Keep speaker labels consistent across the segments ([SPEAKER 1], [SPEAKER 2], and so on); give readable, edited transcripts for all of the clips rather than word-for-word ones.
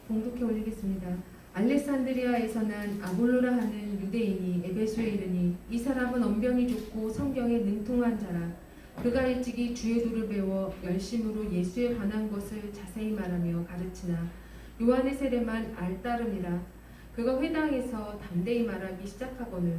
[SPEAKER 1] 봉독해 올리겠습니다. 알렉산드리아에서 난 아볼로라 하는 유대인이 에베소에 이르니 이 사람은 언변이 좋고 성경에 능통한 자라. 그가 일찍이 주의 도를 배워 열심으로 예수에 관한 것을 자세히 말하며 가르치나 요한의 세례만 알따름이라. 그가 회당에서 담대히 말하기 시작하거늘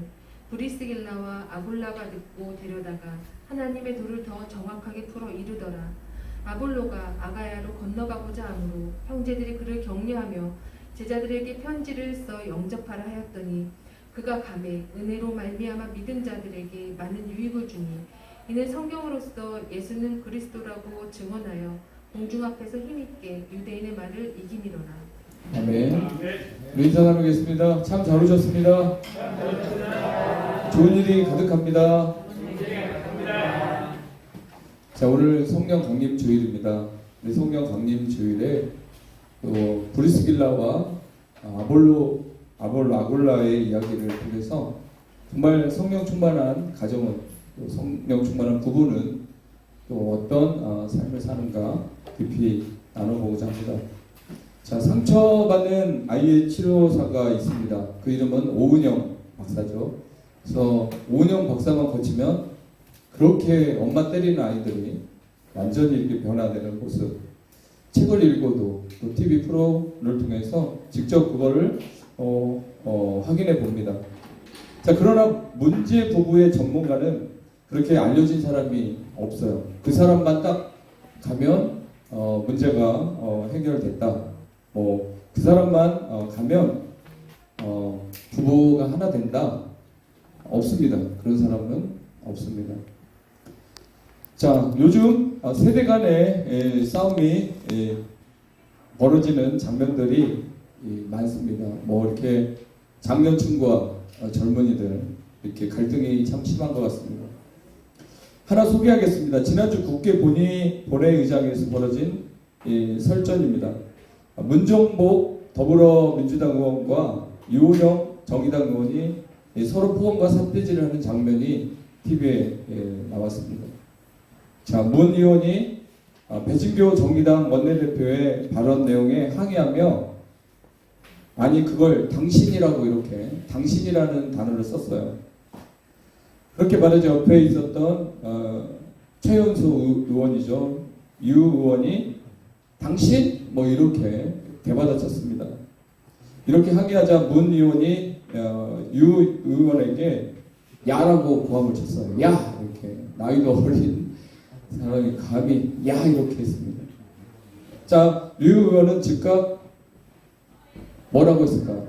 [SPEAKER 1] 브리스길라와 아볼라가 듣고 데려다가 하나님의 도를 더 정확하게 풀어 이르더라. 아볼로가 아가야로 건너가고자 하므로 형제들이 그를 격려하며 제자들에게 편지를 써 영접하라 하였더니 그가 가매 은혜로 말미암아 믿은 자들에게 많은 유익을 주니 이는 성경으로서 예수는 그리스도라고 증언하여 공중 앞에서 힘있게 유대인의 말을 이기미로라.
[SPEAKER 2] 아멘. 우리 인사 나누겠습니다. 참 잘 오셨습니다. 좋은 일이 가득합니다. 자, 오늘 성령 강림 주일입니다. 우리 성령 강림 주일에 또 브리스길라와 아볼라의 이야기를 통해서 정말 성령 충만한 가정은, 또 성령 충만한 부부는 또 어떤 삶을 사는가 깊이 나눠보고자 합니다. 자, 상처받는 아이의 치료사가 있습니다. 그 이름은 오은영 박사죠. 그래서 오은영 박사만 거치면 그렇게 엄마 때리는 아이들이 완전히 이렇게 변화되는 모습, 책을 읽어도 또 TV 프로를 통해서 직접 그거를 확인해 봅니다. 자, 그러나 문제 부부의 전문가는 그렇게 알려진 사람이 없어요. 그 사람만 딱 가면 문제가 해결됐다. 그 사람만 가면 부부가 하나 된다. 없습니다. 그런 사람은 없습니다. 자, 요즘 세대 간의 싸움이 벌어지는 장면들이 많습니다. 이렇게 장년층과 젊은이들 이렇게 갈등이 참 심한 것 같습니다. 하나 소개하겠습니다. 지난주 국회 본회의장에서 벌어진 설전입니다. 문정복 더불어민주당 의원과 유호영 정의당 의원이 서로 포옹과 삿대질을 하는 장면이 TV에 나왔습니다. 자, 문 의원이 배진교 정의당 원내대표의 발언 내용에 항의하며 아니 그걸 당신이라고 이렇게 당신이라는 단어를 썼어요. 그렇게 말하자 옆에 있었던 최연소 의원이죠. 유 의원이 당신? 이렇게 대받아쳤습니다. 이렇게 항의하자 문 의원이 유 의원에게 야라고 고함을 쳤어요. 야! 이렇게 나이도 어린 사람이 감히 야! 이렇게 했습니다. 자, 유 의원은 즉각 뭐라고 했을까?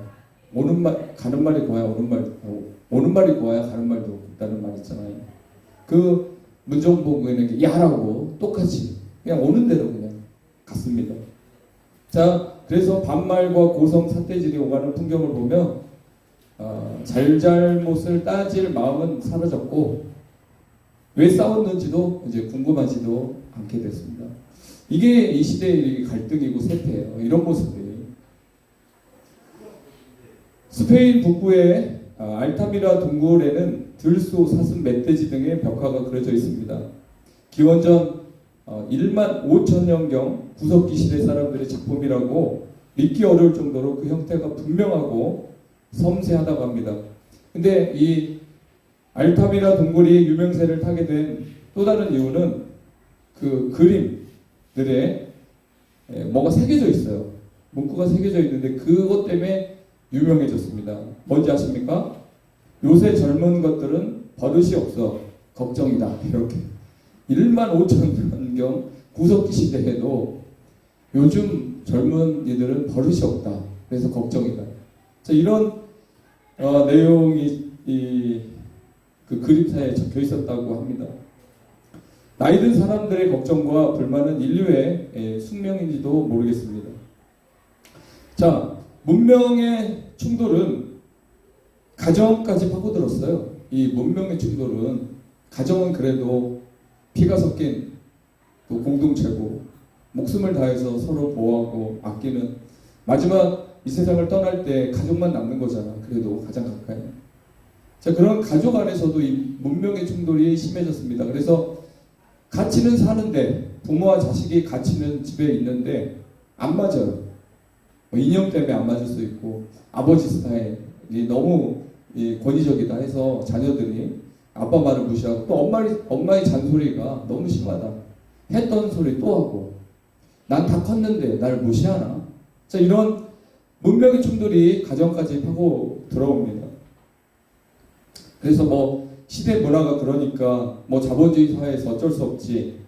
[SPEAKER 2] 가는 말이 고야 오는 말이 고야 가는 말도 없다는 말 있잖아요. 그 문정복 의원에게 야라고 똑같이 그냥 오는 대로 그냥 갔습니다. 자, 그래서 반말과 고성 삿대질이 오가는 풍경을 보며 잘잘못을 따질 마음은 사라졌고 왜 싸웠는지도 이제 궁금하지도 않게 됐습니다. 이게 이 시대의 갈등이고 쇠퇴예요. 이런 모습들이. 스페인 북부의 알타미라 동굴에는 들소, 사슴, 멧돼지 등의 벽화가 그려져 있습니다. 기원전 1만 5천 년경 구석기 시대 사람들의 작품이라고 믿기 어려울 정도로 그 형태가 분명하고 섬세하다고 합니다. 근데 이 알타미라 동굴이 유명세를 타게 된 또 다른 이유는 그 그림들에 뭐가 새겨져 있어요. 문구가 새겨져 있는데 그것 때문에 유명해졌습니다. 뭔지 아십니까? 요새 젊은 것들은 버릇이 없어 걱정이다. 이렇게 1만 5천 년경 구석기 시대에도 요즘 젊은이들은 버릇이 없다. 그래서 걱정이다. 자, 이런 내용이 그 그림사에 적혀 있었다고 합니다. 나이든 사람들의 걱정과 불만은 인류의 숙명인지도 모르겠습니다. 자, 문명의 충돌은 가정까지 파고들었어요. 이 문명의 충돌은 가정은 그래도 피가 섞인 또 공동체고 목숨을 다해서 서로 보호하고 아끼는 마지막 이 세상을 떠날 때 가족만 남는 거잖아. 그래도 가장 가까이. 자, 그런 가족 안에서도 이 문명의 충돌이 심해졌습니다. 그래서 같이는 사는데 부모와 자식이 같이는 집에 있는데 안 맞아요. 뭐 이념 때문에 안 맞을 수 있고 아버지 스타일이 너무 권위적이다 해서 자녀들이 아빠 말을 무시하고 또 엄마의 잔소리가 너무 심하다. 했던 소리 또 하고 난 다 컸는데 날 무시하나? 자, 이런 문명의 충돌이 가정까지 파고 들어옵니다. 그래서 뭐 시대 문화가 그러니까 뭐 자본주의 사회에서 어쩔 수 없지.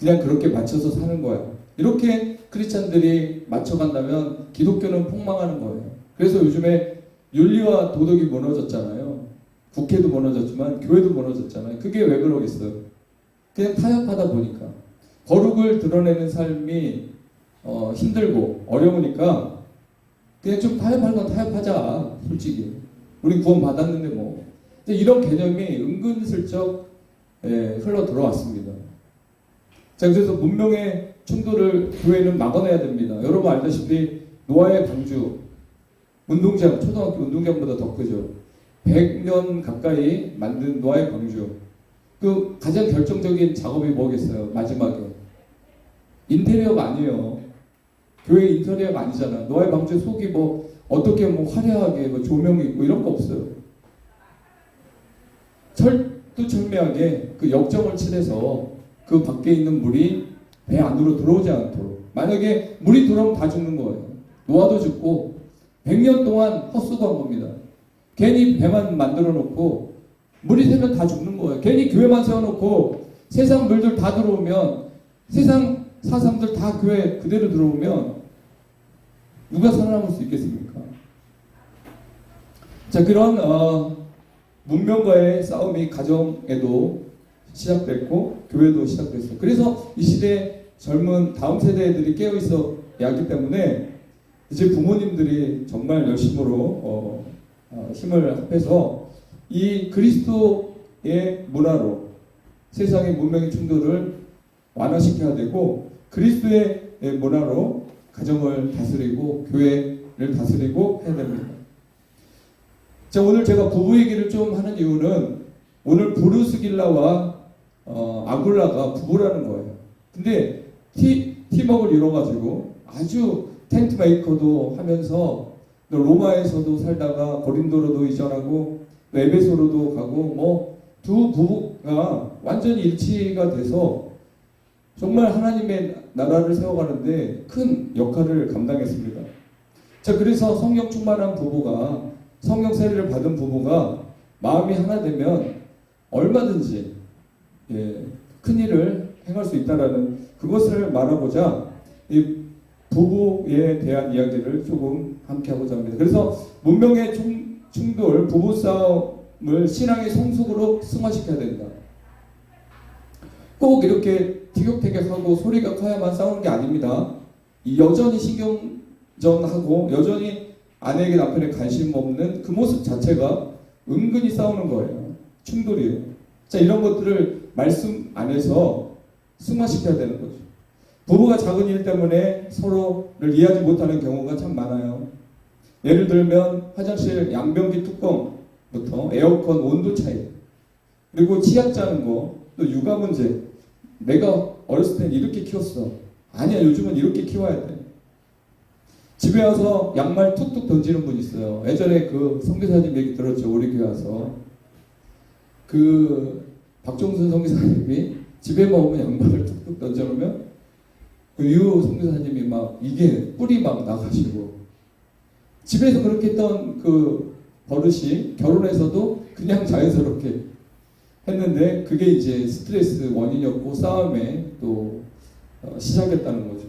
[SPEAKER 2] 그냥 그렇게 맞춰서 사는 거야. 이렇게 크리스찬들이 맞춰간다면 기독교는 폭망하는 거예요. 그래서 요즘에 윤리와 도덕이 무너졌잖아요. 국회도 무너졌지만 교회도 무너졌잖아요. 그게 왜 그러겠어요? 그냥 타협하다 보니까 거룩을 드러내는 삶이 힘들고 어려우니까 그냥 좀 타협할 건 타협하자. 솔직히 우리 구원 받았는데 뭐 이런 개념이 은근슬쩍 흘러 들어왔습니다. 자, 그래서 문명의 충돌을 교회는 막아내야 됩니다. 여러분 알다시피 노아의 방주 운동장, 초등학교 운동장보다 더 크죠. 100년 가까이 만든 노아의 방주. 그 가장 결정적인 작업이 뭐겠어요? 마지막에 인테리어가 아니에요. 교회 인테리어가 아니잖아. 노아의 방주 속이 뭐 어떻게 뭐 화려하게 뭐 조명이 있고 이런 거 없어요. 철두철미하게 그 역정을 칠해서 그 밖에 있는 물이 배 안으로 들어오지 않도록. 만약에 물이 들어오면 다 죽는 거예요. 노아도 죽고 100년 동안 헛수고한 겁니다. 괜히 배만 만들어 놓고 물이 새면 다 죽는 거예요. 괜히 교회만 세워놓고 세상 물들 다 들어오면 세상 사상들 다 교회 그대로 들어오면 누가 살아남을 수 있겠습니까? 자, 그런 문명과의 싸움이 가정에도 시작됐고 교회도 시작됐어요. 그래서 이 시대 젊은 다음 세대 애들이 깨어있어야 하기 때문에 이제 부모님들이 정말 열심으로 힘을 합해서 이 그리스도의 문화로 세상의 문명의 충돌을 완화시켜야 되고 그리스도의 문화로 가정을 다스리고 교회를 다스리고 해야 됩니다. 자, 오늘 제가 부부 얘기를 좀 하는 이유는 오늘 브루스길라와 아굴라가 부부라는 거예요. 근데 팀워크를 이뤄가지고 아주 텐트 메이커도 하면서 로마에서도 살다가 고린도로도 이전하고 에베소로도 가고 뭐 두 부부가 완전히 일치가 돼서 정말 하나님의 나라를 세워가는데 큰 역할을 감당했습니다. 자, 그래서 성령 충만한 부부가 성령 세례를 받은 부부가 마음이 하나 되면 얼마든지 큰 일을 행할 수 있다라는 그것을 말하고자 이 부부에 대한 이야기를 조금 함께 하고자 합니다. 그래서 문명의 충돌, 부부싸움을 신앙의 성숙으로 승화시켜야 된다. 꼭 이렇게 티격태격하고 소리가 커야만 싸우는 게 아닙니다. 여전히 신경전하고 여전히 아내에게 남편에 관심 없는 그 모습 자체가 은근히 싸우는 거예요. 충돌이에요. 자, 이런 것들을 말씀 안에서 승화시켜야 되는 거죠. 부부가 작은 일 때문에 서로를 이해하지 못하는 경우가 참 많아요. 예를 들면 화장실 양변기 뚜껑부터 에어컨 온도 차이, 그리고 치약 짜는 거, 또 육아 문제. 내가 어렸을 땐 이렇게 키웠어. 아니야, 요즘은 이렇게 키워야 돼. 집에 와서 양말 툭툭 던지는 분 있어요. 예전에 그 선교사님 얘기 들었죠. 우리 교회 와서 그 박종순 선교사님이 집에만 오면 양말을 툭툭 던져놓으면 그 유 선교사님이 막 이게 뿔이 막 나가시고 집에서 그렇게 했던 그 버릇이 결혼해서도 그냥 자연스럽게 했는데 그게 이제 스트레스 원인이었고 싸움에 또 시작했다는 거죠.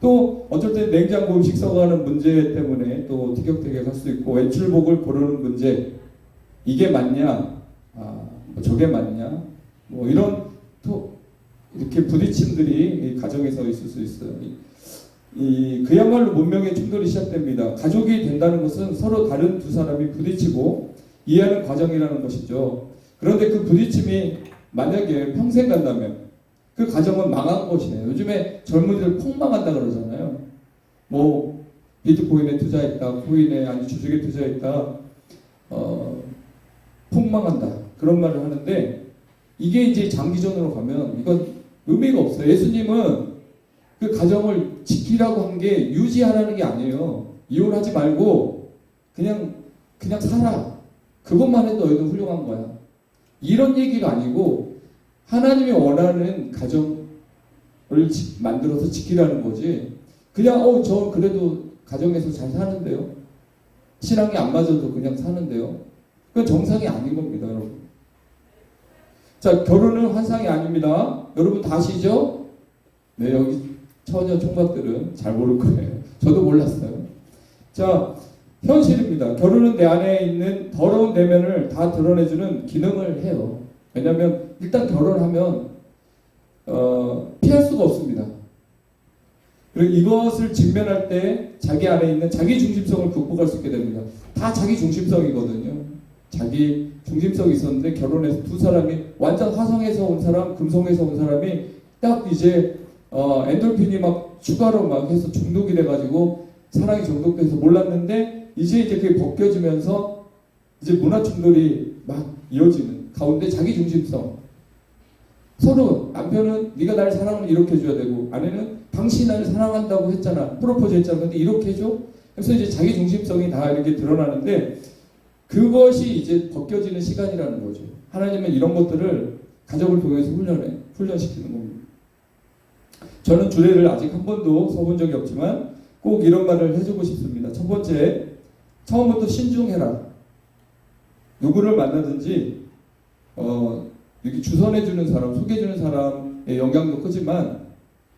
[SPEAKER 2] 또 어쩔 때 냉장고 음식 썩어가는 문제 때문에 또 티격태격 할 수 있고 외출복을 고르는 문제, 이게 맞냐, 뭐 저게 맞냐, 뭐 이런 또 이렇게 부딪힘들이 가정에서 있을 수 있어요. 그야말로 문명의 충돌이 시작됩니다. 가족이 된다는 것은 서로 다른 두 사람이 부딪히고 이해하는 과정이라는 것이죠. 그런데 그 부딪힘이 만약에 평생 간다면 그 가정은 망한 것이에요. 요즘에 젊은이들 폭망한다 그러잖아요. 뭐 비트코인에 투자했다, 코인에 아니 주식에 투자했다, 폭망한다 그런 말을 하는데 이게 이제 장기전으로 가면 이건 의미가 없어요. 예수님은 그 가정을 지키라고 한 게 유지하라는 게 아니에요. 이혼하지 말고 그냥 살아. 그것만 해도 너희도 훌륭한 거야. 이런 얘기가 아니고 하나님이 원하는 가정을 만들어서 지키라는 거지. 그냥 저 그래도 가정에서 잘 사는데요. 신앙이 안 맞아도 그냥 사는데요. 그건 정상이 아닌 겁니다, 여러분. 자, 결혼은 환상이 아닙니다. 여러분 다 아시죠? 네, 여기 처녀 총각들은 잘 모를 거예요. 저도 몰랐어요. 자, 현실입니다. 결혼은 내 안에 있는 더러운 내면을 다 드러내주는 기능을 해요. 왜냐하면 일단 결혼하면 피할 수가 없습니다. 그리고 이것을 직면할 때 자기 안에 있는 자기 중심성을 극복할 수 있게 됩니다. 다 자기 중심성이거든요. 자기 중심성이 있었는데 결혼해서 두 사람이 완전 화성에서 온 사람, 금성에서 온 사람이 딱 이제 엔돌핀이 막 추가로 막 해서 중독이 돼가지고 사랑이 중독돼서 몰랐는데 이제 그게 벗겨지면서 이제 문화 충돌이 막 이어지는 가운데 자기 중심성. 서로 남편은 네가 나를 사랑하면 이렇게 해줘야 되고 아내는 당신이 나를 사랑한다고 했잖아. 프로포즈 했잖아. 근데 이렇게 해줘? 그래서 이제 자기 중심성이 다 이렇게 드러나는데 그것이 이제 벗겨지는 시간이라는 거죠. 하나님은 이런 것들을 가정을 통해서 훈련시키는 겁니다. 저는 주례를 아직 한 번도 써본 적이 없지만 꼭 이런 말을 해주고 싶습니다. 첫 번째, 처음부터 신중해라. 누구를 만나든지 이렇게 주선해주는 사람, 소개해주는 사람의 영향도 크지만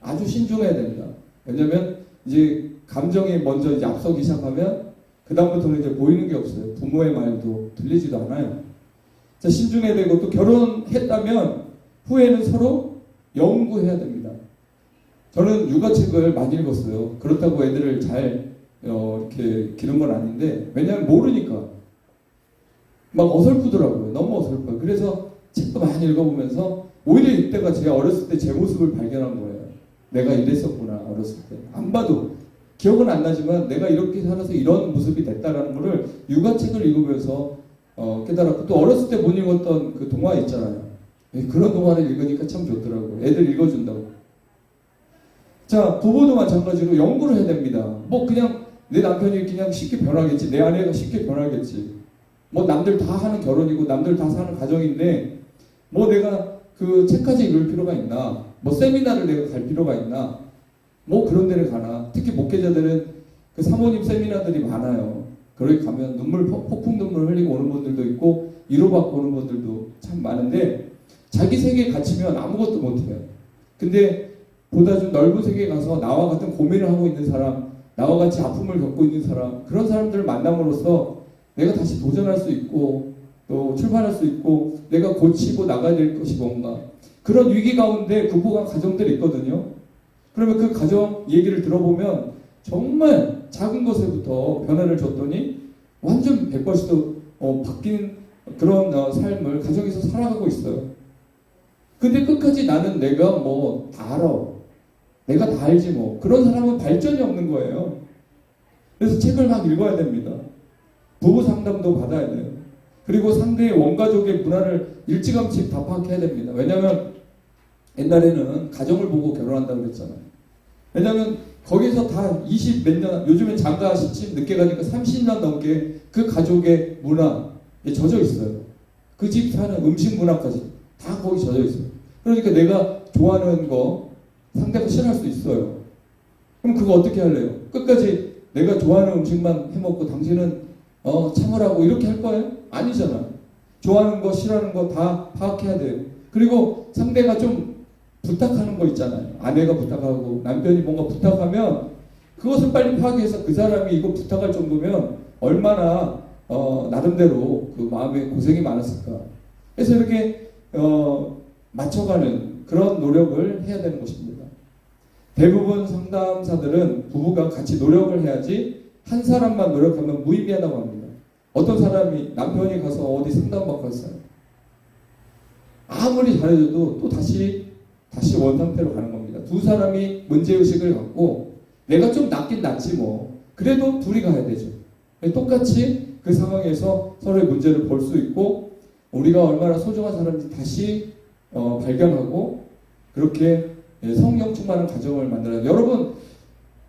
[SPEAKER 2] 아주 신중해야 됩니다. 왜냐하면 이제 감정이 먼저 이제 앞서기 시작하면 그 다음부터는 이제 보이는 게 없어요. 부모의 말도 들리지도 않아요. 자, 신중해야 되고 또 결혼했다면 후에는 서로 연구해야 됩니다. 저는 육아책을 많이 읽었어요. 그렇다고 애들을 잘 이렇게 기른 건 아닌데 왜냐하면 모르니까 막 어설프더라고요. 너무 어설퍼요. 그래서 책도 많이 읽어보면서 오히려 이때가 제가 어렸을 때 제 모습을 발견한 거예요. 내가 이랬었구나 어렸을 때. 안 봐도 기억은 안 나지만 내가 이렇게 살아서 이런 모습이 됐다라는 거를 육아책을 읽으면서 깨달았고 또 어렸을 때 못 읽었던 그 동화 있잖아요. 그런 동화를 읽으니까 참 좋더라고요. 애들 읽어준다고. 자, 부부도 마찬가지로 연구를 해야 됩니다. 뭐 그냥 내 남편이 그냥 쉽게 변하겠지. 내 아내가 쉽게 변하겠지. 뭐 남들 다 하는 결혼이고 남들 다 사는 가정인데 뭐 내가 그 책까지 읽을 필요가 있나? 뭐 세미나를 내가 갈 필요가 있나? 뭐 그런 데를 가나? 특히 목회자들은 그 사모님 세미나들이 많아요. 거기 가면 폭풍 눈물 흘리고 오는 분들도 있고 위로받고 오는 분들도 참 많은데 자기 세계에 갇히면 아무것도 못해요. 근데 보다 좀 넓은 세계에 가서 나와 같은 고민을 하고 있는 사람, 나와 같이 아픔을 겪고 있는 사람, 그런 사람들을 만남으로써 내가 다시 도전할 수 있고 또 출발할 수 있고 내가 고치고 나가야 될 것이 뭔가 그런 위기 가운데 극복한 가정들이 있거든요. 그러면 그 가정 얘기를 들어보면 정말 작은 것에부터 변화를 줬더니 완전 180도 바뀐 그런 삶을 가정에서 살아가고 있어요. 근데 끝까지 나는 내가 뭐 다 알아. 내가 다 알지 뭐. 그런 사람은 발전이 없는 거예요. 그래서 책을 막 읽어야 됩니다. 부부 상담도 받아야 돼요. 그리고 상대의 원가족의 문화를 일찌감치 다 파악해야 됩니다. 왜냐하면 옛날에는 가정을 보고 결혼한다고 그랬잖아요. 왜냐하면 거기서 다 20 몇 년, 요즘엔 장가 시집 늦게 가니까 30년 넘게 그 가족의 문화에 젖어 있어요. 그 집 사는 음식 문화까지 다 거기 젖어 있어요. 그러니까 내가 좋아하는 거 상대가 싫어할 수 있어요. 그럼 그거 어떻게 할래요? 끝까지 내가 좋아하는 음식만 해먹고 당신은 참으라고 이렇게 할 거예요? 아니잖아. 좋아하는 거 싫어하는 거 다 파악해야 돼요. 그리고 상대가 좀 부탁하는 거 있잖아요. 아내가 부탁하고 남편이 뭔가 부탁하면 그것을 빨리 파악해서 그 사람이 이거 부탁할 정도면 얼마나 나름대로 그 마음에 고생이 많았을까. 그래서 이렇게 맞춰가는 그런 노력을 해야 되는 것입니다. 대부분 상담사들은 부부가 같이 노력을 해야지 한 사람만 노력하면 무의미하다고 합니다. 어떤 사람이 남편이 가서 어디 상담받고 왔어요. 아무리 잘해줘도 또 다시 원상태로 가는 겁니다. 두 사람이 문제의식을 갖고 내가 좀 낫긴 낫지 뭐. 그래도 둘이 가야 되죠. 똑같이 그 상황에서 서로의 문제를 볼 수 있고 우리가 얼마나 소중한 사람인지 다시 발견하고 그렇게 성령 충만한 가정을 만들어야 돼요. 여러분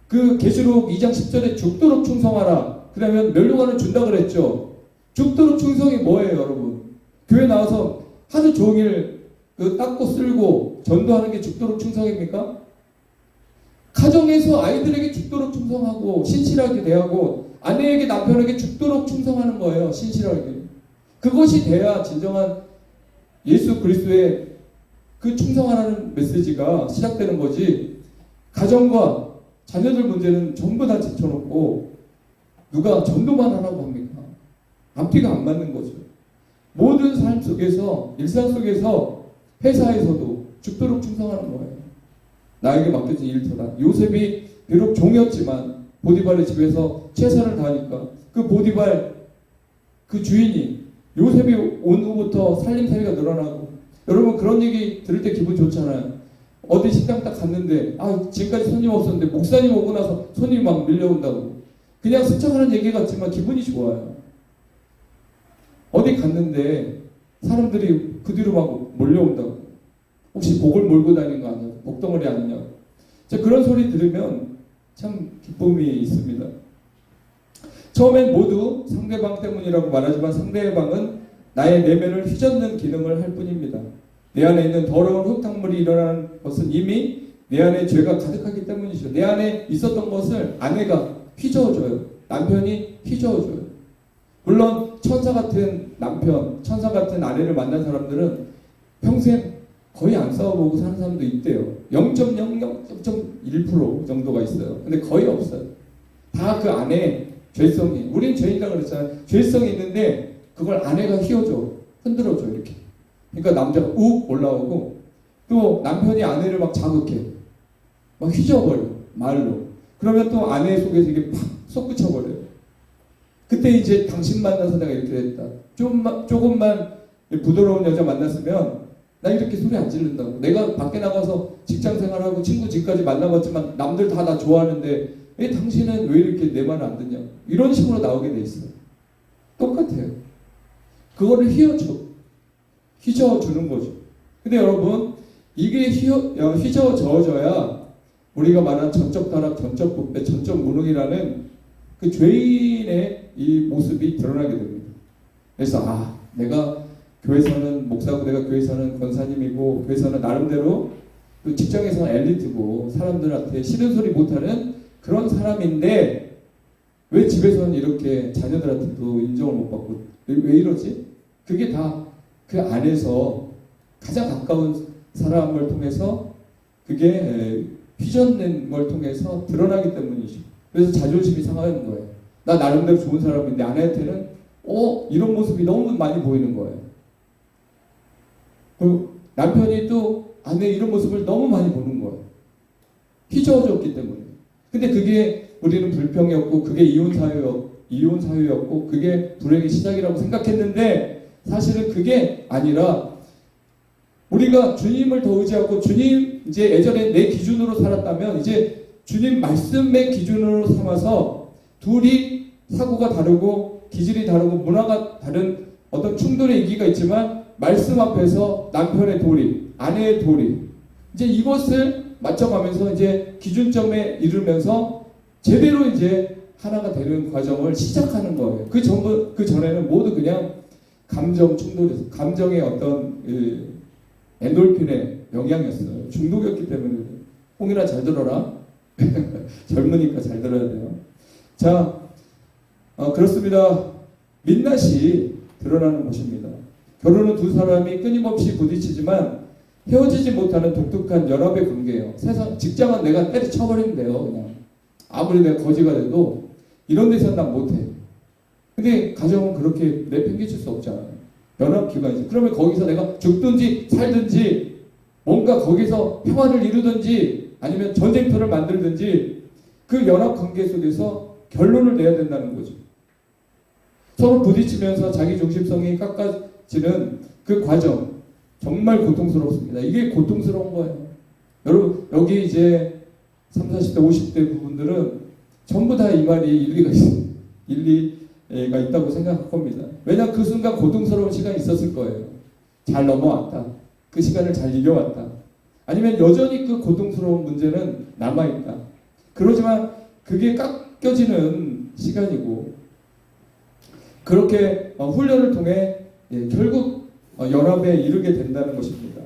[SPEAKER 2] 그 계시록 2장 10절에 죽도록 충성하라. 그러면 면류관을 준다 그랬죠. 죽도록 충성이 뭐예요, 여러분? 교회 나와서 하루 종일 닦고 쓸고 전도하는 게 죽도록 충성입니까? 가정에서 아이들에게 죽도록 충성하고 신실하게 대하고 아내에게 남편에게 죽도록 충성하는 거예요. 신실하게. 그것이 돼야 진정한 예수 그리스도의 그 충성하라는 메시지가 시작되는 거지. 가정과 자녀들 문제는 전부 다 제쳐놓고 누가 전도만 하라고 합니까? 앞뒤가 안 맞는 거죠. 모든 삶 속에서, 일상 속에서, 회사에서도 죽도록 충성하는 거예요. 나에게 맡겨진 일터다. 요셉이 비록 종이었지만 보디발의 집에서 최선을 다하니까 그 보디발 그 주인이 요셉이 온 후부터 살림살이가 늘어나고, 여러분 그런 얘기 들을 때 기분 좋잖아요. 어디 식당 딱 갔는데 지금까지 손님 없었는데 목사님 오고 나서 손님이 막 밀려온다고. 그냥 스쳐가는 얘기 같지만 기분이 좋아요. 어디 갔는데 사람들이 그 뒤로 막 몰려온다고. 혹시 복을 몰고 다니는 거 아니야? 복덩어리 아니냐? 그런 소리 들으면 참 기쁨이 있습니다. 처음엔 모두 상대방 때문이라고 말하지만 상대방은 나의 내면을 휘젓는 기능을 할 뿐입니다. 내 안에 있는 더러운 흙탕물이 일어나는 것은 이미 내 안에 죄가 가득하기 때문이죠. 내 안에 있었던 것을 아내가 휘저어줘요. 남편이 휘저어줘요. 물론 천사 같은 남편, 천사 같은 아내를 만난 사람들은 평생 거의 안 싸워보고 사는 사람도 있대요. 0.00.1% 정도가 있어요. 근데 거의 없어요. 다 그 안에 죄성이, 우린 죄인이라고 그랬잖아요. 죄성이 있는데 그걸 아내가 휘어줘, 흔들어줘 이렇게. 그러니까 남자가 욱 올라오고, 또 남편이 아내를 막 자극해, 막 휘저어버려 말로. 그러면 또 아내 속에서 이게 팍 솟구쳐버려요. 그때 이제 당신 만나서 내가 이렇게 됐다. 조금만 부드러운 여자 만났으면 나 이렇게 소리 안 지른다고. 내가 밖에 나가서 직장생활하고 친구 집까지 만나봤지만 남들 다 나 좋아하는데 왜 당신은 왜 이렇게 내 말 안 듣냐. 이런 식으로 나오게 돼 있어요. 똑같아요. 그거를 휘저어주는 거죠. 근데 여러분 이게 휘저어져야 우리가 말한 전적 타락, 전적 부패, 전적 무능이라는 그 죄인의 이 모습이 드러나게 됩니다. 그래서 내가 교회에서는 목사고 내가 교회에서는 권사님이고 교회에서는 나름대로 또 직장에서는 엘리트고 사람들한테 싫은 소리 못하는 그런 사람인데 왜 집에서는 이렇게 자녀들한테도 인정을 못 받고 왜 이러지? 그게 다 그 안에서 가장 가까운 사람을 통해서 그게 휘젓는 걸 통해서 드러나기 때문이죠. 그래서 자존심이 상하는 거예요. 나 나름대로 좋은 사람인데 아내한테는 이런 모습이 너무 많이 보이는 거예요. 그리고 남편이 또 아내의 이런 모습을 너무 많이 보는 거예요. 휘저어졌기 때문에. 근데 그게 우리는 불평이었고 그게 이혼 사유였고 그게 불행의 시작이라고 생각했는데 사실은 그게 아니라 우리가 주님을 더 의지하고 주님 이제 예전에 내 기준으로 살았다면 이제 주님 말씀의 기준으로 삼아서 둘이 사고가 다르고 기질이 다르고 문화가 다른 어떤 충돌의 얘기가 있지만 말씀 앞에서 남편의 도리, 아내의 도리 이제 이것을 맞춰가면서 이제 기준점에 이르면서 제대로 이제 하나가 되는 과정을 시작하는 거예요. 그 전에는 모두 그냥 감정 충돌에서 감정의 어떤 엔돌핀의 영향이었어요. 중독이었기 때문에. 홍이나 잘 들어라. 젊으니까 잘 들어야 돼요. 자, 그렇습니다. 민낯이 드러나는 것입니다. 결혼은 두 사람이 끊임없이 부딪히지만 헤어지지 못하는 독특한 연합의 관계예요. 직장은 내가 때려쳐버리면 돼요. 그냥 아무리 내가 거지가 돼도 이런 데서는 난 못해. 근데 가정은 그렇게 내팽개칠 수 없잖아요. 연합기관이지. 그러면 거기서 내가 죽든지 살든지 뭔가 거기서 평화를 이루든지 아니면 전쟁터를 만들든지 그 연합관계 속에서 결론을 내야 된다는 거죠. 서로 부딪히면서 자기 중심성이 깎아지는 그 과정 정말 고통스럽습니다. 이게 고통스러운 거예요. 여러분 여기 이제 30, 40대, 50대 부분들은 전부 다 이 말이 일리가 있어요. 일리가 있다고 생각할 겁니다. 왜냐하면 그 순간 고통스러운 시간이 있었을 거예요. 잘 넘어왔다. 그 시간을 잘 이겨왔다. 아니면 여전히 그 고통스러운 문제는 남아있다. 그러지만 그게 깎여지는 시간이고 그렇게 훈련을 통해 결국 연합에 이르게 된다는 것입니다.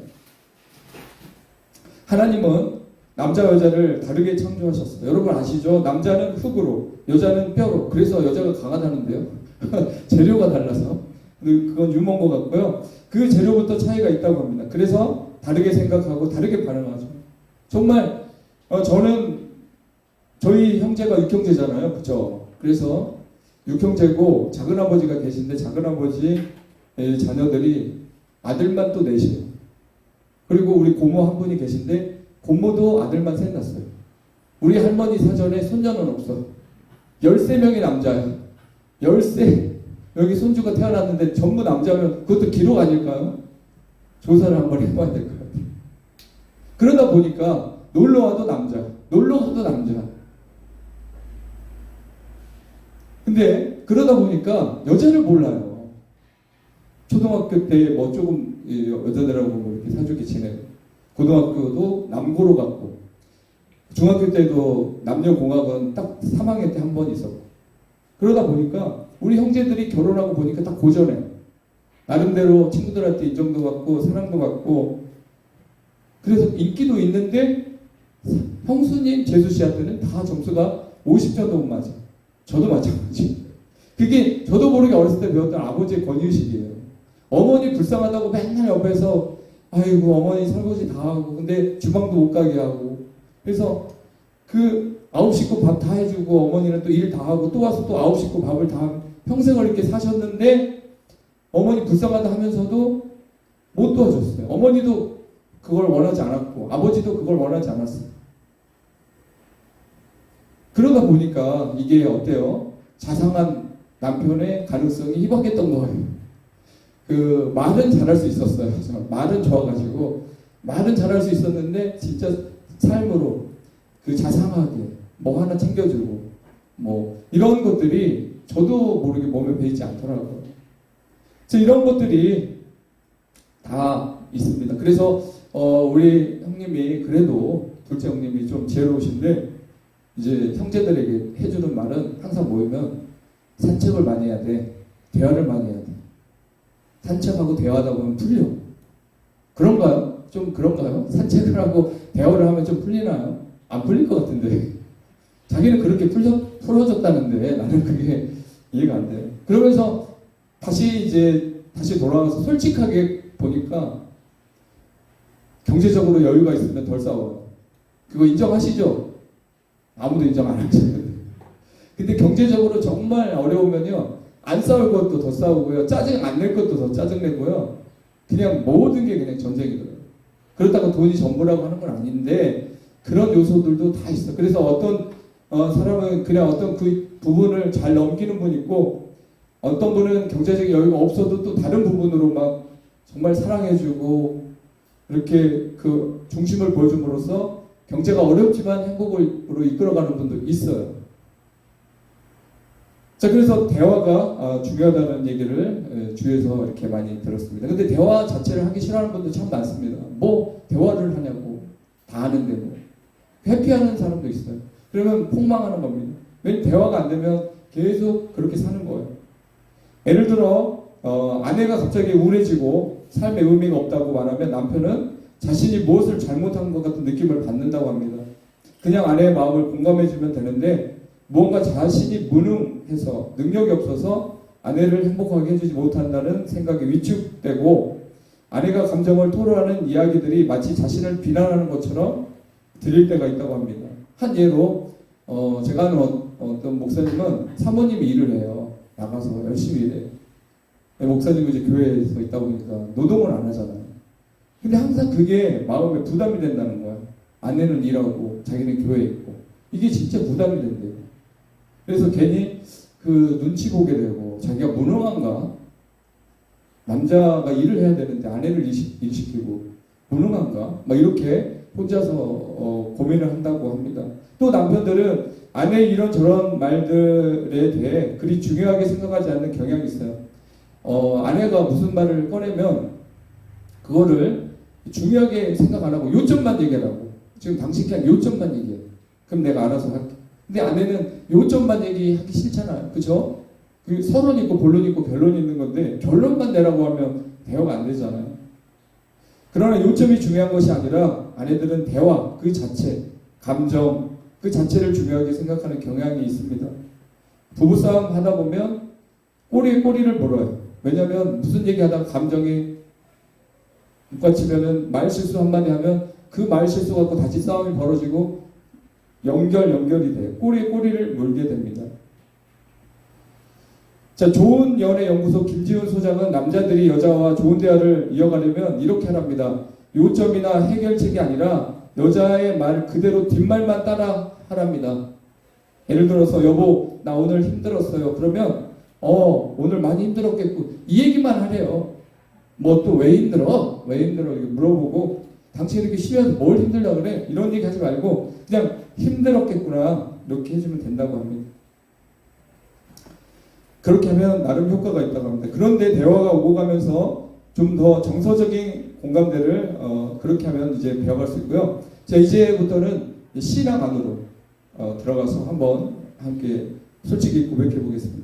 [SPEAKER 2] 하나님은 남자 여자를 다르게 창조하셨어요. 여러분 아시죠? 남자는 흙으로, 여자는 뼈로. 그래서 여자가 강하다는데요. 재료가 달라서. 그건 유머인 것 같고요. 그 재료부터 차이가 있다고 합니다. 그래서 다르게 생각하고 다르게 반응하죠. 정말 저는 저희 형제가 육형제잖아요. 그렇죠? 그래서 육형제고 작은아버지가 계신데 작은아버지 자녀들이 아들만 또 넷이에요. 그리고 우리 고모 한 분이 계신데 고모도 아들만 셋 낳았어요. 우리 할머니 사전에 손자는 없어. 13명이 남자야. 13. 여기 손주가 태어났는데 전부 남자면 그것도 기록 아닐까요? 조사를 한번 해봐야 될 것 같아요. 그러다 보니까 놀러와도 남자, 놀러가도 남자. 근데 그러다 보니까 여자를 몰라요. 초등학교 때 뭐 조금 여자들하고 뭐 이렇게 사주기 지내고 고등학교도 남고로 갔고 중학교 때도 남녀공학은 딱 3학년 때 한 번 있었고 그러다 보니까 우리 형제들이 결혼하고 보니까 딱 고전해요. 나름대로 친구들한테 인정도 받고 사랑도 받고 그래서 인기도 있는데 형수님 재수씨한테는 다 점수가 50점도 못 맞아. 저도 마찬가지. 그게 저도 모르게 어렸을 때 배웠던 아버지의 권위의식이에요. 어머니 불쌍하다고 맨날 옆에서 아이고 어머니 설거지 다 하고 근데 주방도 못 가게 하고 그래서 그 9식구 밥 다 해주고 어머니는 또 일 다 하고 또 와서 또 9식구 밥을 다 하고 평생을 이렇게 사셨는데 어머니 불쌍하다 하면서도 못 도와줬어요. 어머니도 그걸 원하지 않았고 아버지도 그걸 원하지 않았어요. 그러다 보니까 이게 어때요? 자상한 남편의 가능성이 희박했던 거예요. 그 말은 잘할 수 있었어요. 말은 좋아가지고 말은 잘할 수 있었는데 진짜 삶으로 그 자상하게 뭐 하나 챙겨주고 뭐 이런 것들이 저도 모르게 몸에 배이지 않더라고요. 그래서 이런 것들이 다 있습니다. 그래서 우리 형님이 그래도 둘째 형님이 좀 지혜로우신데 이제 형제들에게 해주는 말은 항상 모이면 산책을 많이 해야 돼. 대화를 많이 해야 돼. 산책하고 대화하다 보면 풀려. 그런가요? 좀 그런가요? 산책을 하고 대화를 하면 좀 풀리나요? 안 풀릴 것 같은데. 자기는 그렇게 풀어졌다는데 나는 그게 이해가 안 돼요. 그러면서 다시 돌아와서 솔직하게 보니까 경제적으로 여유가 있으면 덜 싸워요. 그거 인정하시죠? 아무도 인정 안 하시는데. 근데 경제적으로 정말 어려우면요. 안 싸울 것도 더 싸우고요. 짜증 안 낼 것도 더 짜증내고요. 그냥 모든 게 그냥 전쟁이더라고요. 그렇다고 돈이 전부라고 하는 건 아닌데 그런 요소들도 다 있어. 그래서 어떤 사람은 그냥 어떤 그 부분을 잘 넘기는 분 있고 어떤 분은 경제적인 여유가 없어도 또 다른 부분으로 막 정말 사랑해주고 이렇게 그 중심을 보여줌으로써 경제가 어렵지만 행복으로 이끌어가는 분도 있어요. 자, 그래서 대화가 중요하다는 얘기를 주위에서 이렇게 많이 들었습니다. 근데 대화 자체를 하기 싫어하는 분도 참 많습니다. 뭐 대화를 하냐고 다 아는데 뭐 회피하는 사람도 있어요. 그러면 폭망하는 겁니다. 왜냐면 대화가 안 되면 계속 그렇게 사는 거예요. 예를 들어 아내가 갑자기 우울해지고 삶에 의미가 없다고 말하면 남편은 자신이 무엇을 잘못한 것 같은 느낌을 받는다고 합니다. 그냥 아내의 마음을 공감해주면 되는데 무언가 자신이 무능해서 능력이 없어서 아내를 행복하게 해주지 못한다는 생각이 위축되고 아내가 감정을 토로하는 이야기들이 마치 자신을 비난하는 것처럼 들릴 때가 있다고 합니다. 한 예로 제가 아는 어떤 목사님은 사모님이 일을 해요. 나가서 열심히 일해요. 목사님은 이제 교회에서 있다 보니까 노동을 안 하잖아요. 근데 항상 그게 마음에 부담이 된다는 거야. 아내는 일하고 자기는 교회에 있고 이게 진짜 부담이 된대요. 그래서 괜히 그 눈치 보게 되고 자기가 무능한가? 남자가 일을 해야 되는데 아내를 일시키고 무능한가? 막 이렇게 혼자서 고민을 한다고 합니다. 또 남편들은 아내의 이런저런 말들에 대해 그리 중요하게 생각하지 않는 경향이 있어요. 아내가 무슨 말을 꺼내면 그거를 중요하게 생각 안 하고 요점만 얘기하라고. 지금 당신 그냥 요점만 얘기해. 그럼 내가 알아서 할게. 근데 아내는 요점만 얘기하기 싫잖아요. 그죠? 그 서론 있고 본론 있고 결론 있는 건데 결론만 내라고 하면 대화가 안 되잖아요. 그러나 요점이 중요한 것이 아니라 아내들은 대화 그 자체, 감정 그 자체를 중요하게 생각하는 경향이 있습니다. 부부싸움 하다 보면 꼬리에 꼬리를 물어요. 왜냐하면 무슨 얘기하다가 감정이 북받치면은 말 실수 한마디 하면 그 말 실수 갖고 다시 싸움이 벌어지고 연결이 돼요. 꼬리에 꼬리를 물게 됩니다. 자, 좋은 연애 연구소 김지훈 소장은 남자들이 여자와 좋은 대화를 이어가려면 이렇게 하랍니다. 요점이나 해결책이 아니라 여자의 말 그대로 뒷말만 따라 하랍니다. 예를 들어서 여보 나 오늘 힘들었어요. 그러면 오늘 많이 힘들었겠고 이 얘기만 하래요. 뭐 또 왜 힘들어? 왜 힘들어? 이렇게 물어보고 당신 이렇게 쉬면서 뭘 힘들다 그래? 이런 얘기 하지 말고 그냥 힘들었겠구나 이렇게 해주면 된다고 합니다. 그렇게 하면 나름 효과가 있다고 합니다. 그런데 대화가 오고 가면서 좀 더 정서적인 공감대를 그렇게 하면 이제 배워갈 수 있고요. 자, 이제부터는 신앙 안으로 들어가서 한번 함께 솔직히 고백해 보겠습니다.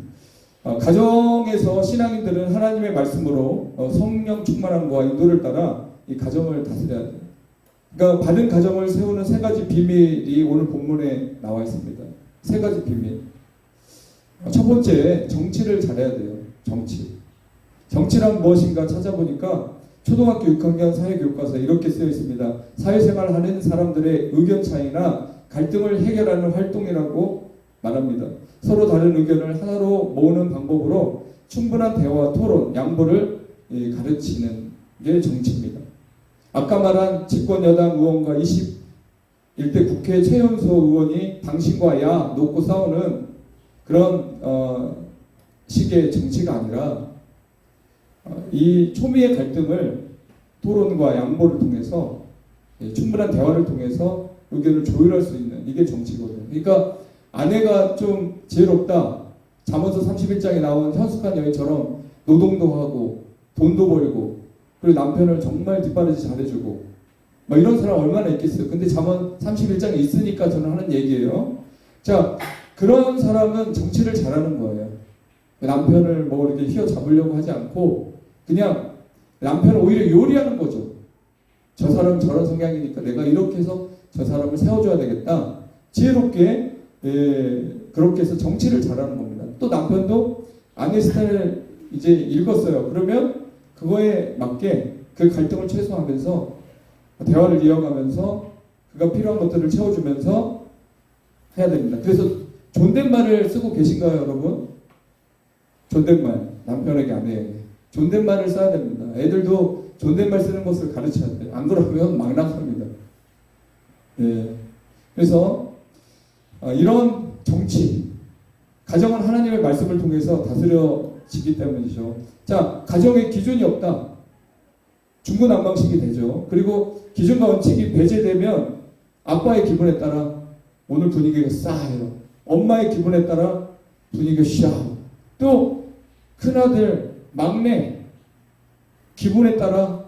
[SPEAKER 2] 가정에서 신앙인들은 하나님의 말씀으로 성령 충만함과 인도를 따라 이 가정을 다스려야 돼요. 그러니까 바른 가정을 세우는 세 가지 비밀이 오늘 본문에 나와 있습니다. 세 가지 비밀. 첫 번째, 정치를 잘해야 돼요. 정치란 무엇인가 찾아보니까 초등학교 6학년 사회교과서에 이렇게 쓰여 있습니다. 사회생활을 하는 사람들의 의견 차이나 갈등을 해결하는 활동이라고 말합니다. 서로 다른 의견을 하나로 모으는 방법으로 충분한 대화, 토론, 양보를 가르치는 게 정치입니다. 아까 말한 집권 여당 의원과 21대 국회 최연소 의원이 당신과 야 놓고 싸우는 그런 식의 정치가 아니라 이 초미의 갈등을 토론과 양보를 통해서 충분한 대화를 통해서 의견을 조율할 수 있는 이게 정치거든요. 그러니까 아내가 좀 지혜롭다. 잠언서 31장에 나온 현숙한 여인처럼 노동도 하고 돈도 벌고 그리고 남편을 정말 뒷바라지 잘해주고 뭐 이런 사람 얼마나 있겠어요. 근데 잠언 31장에 있으니까 저는 하는 얘기예요. 자, 그런 사람은 정치를 잘하는 거예요. 남편을 뭐 이렇게 휘어잡으려고 하지 않고 그냥 남편을 오히려 요리하는 거죠. 저 사람은 저런 성향이니까 내가 이렇게 해서 저 사람을 세워줘야 되겠다. 지혜롭게 그렇게 해서 정치를 잘하는 겁니다. 또 남편도 아내 스타일을 이제 읽었어요. 그러면 그거에 맞게 그 갈등을 최소화하면서 대화를 이어가면서 그가 필요한 것들을 채워주면서 해야 됩니다. 그래서 존댓말을 쓰고 계신가요, 여러분? 존댓말, 남편에게 아내에게 존댓말을 써야 됩니다. 애들도 존댓말 쓰는 것을 가르쳐야 돼요. 안 그러면 막 나갑니다. 그래서 이런 정치, 가정은 하나님의 말씀을 통해서 다스려지기 때문이죠. 자, 가정에 기준이 없다. 중구난방식이 되죠. 그리고 기준과 원칙이 배제되면 아빠의 기분에 따라 오늘 분위기가 싸해요. 엄마의 기분에 따라 분위기가 쉬하고 또 큰아들, 막내 기분에 따라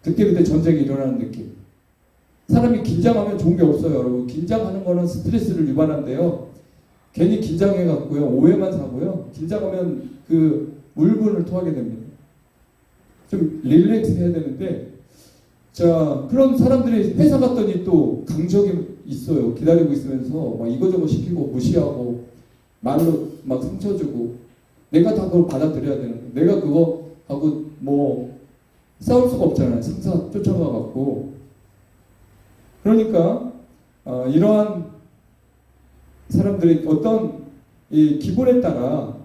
[SPEAKER 2] 그때그때 전쟁이 일어나는 느낌. 사람이 긴장하면 좋은 게 없어요, 여러분. 긴장하는 거는 스트레스를 유발한대요. 괜히 긴장해갖고요, 오해만 사고요. 긴장하면 그 울분을 토하게 됩니다. 좀 릴렉스 해야 되는데, 자, 그런 사람들이 회사 갔더니 또 강적이 있어요. 기다리고 있으면서 막 이거저거 시키고 무시하고 말로 막 상처 주고 내가 다 그걸 받아들여야 되는 거예요. 내가 그거 하고 뭐 싸울 수가 없잖아요. 상사 쫓아가갖고. 그러니까 이러한 사람들이 어떤 이 기분에 따라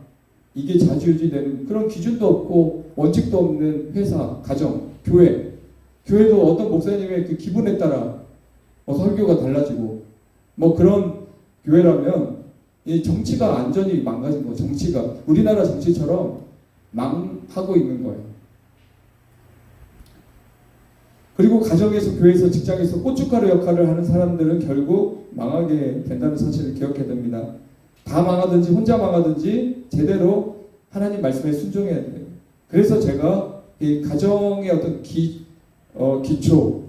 [SPEAKER 2] 이게 좌지우지되는 그런 기준도 없고 원칙도 없는 회사, 가정, 교회도 어떤 목사님의 그 기분에 따라 설교가 달라지고 뭐 그런 교회라면 이 정치가 완전히 망가진 거예요. 정치가 우리나라 정치처럼 망하고 있는 거예요. 그리고 가정에서, 교회에서, 직장에서 고춧가루 역할을 하는 사람들은 결국 망하게 된다는 사실을 기억해야 됩니다. 다 망하든지 혼자 망하든지 제대로 하나님 말씀에 순종해야 돼요. 그래서 제가 이 가정의 어떤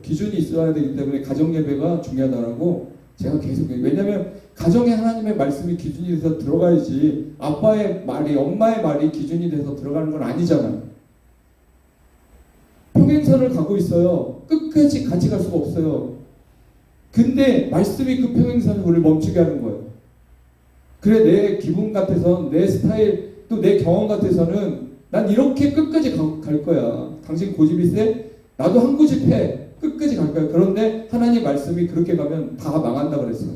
[SPEAKER 2] 기준이 있어야 되기 때문에 가정 예배가 중요하다라고 제가 계속 왜냐하면 가정에 하나님의 말씀이 기준이 돼서 들어가야지 아빠의 말이 엄마의 말이 기준이 돼서 들어가는 건 아니잖아요. 평행선을 가고 있어요. 끝까지 같이 갈 수가 없어요. 근데 말씀이 그 평행선을 우리를 멈추게 하는 거예요. 그래 내 기분 같아서 내 스타일 또 내 경험 같아서는 난 이렇게 끝까지 갈 거야. 당신 고집이 세? 나도 한 고집해. 끝까지 갈 거야. 그런데 하나님 말씀이 그렇게 가면 다 망한다 그랬어요.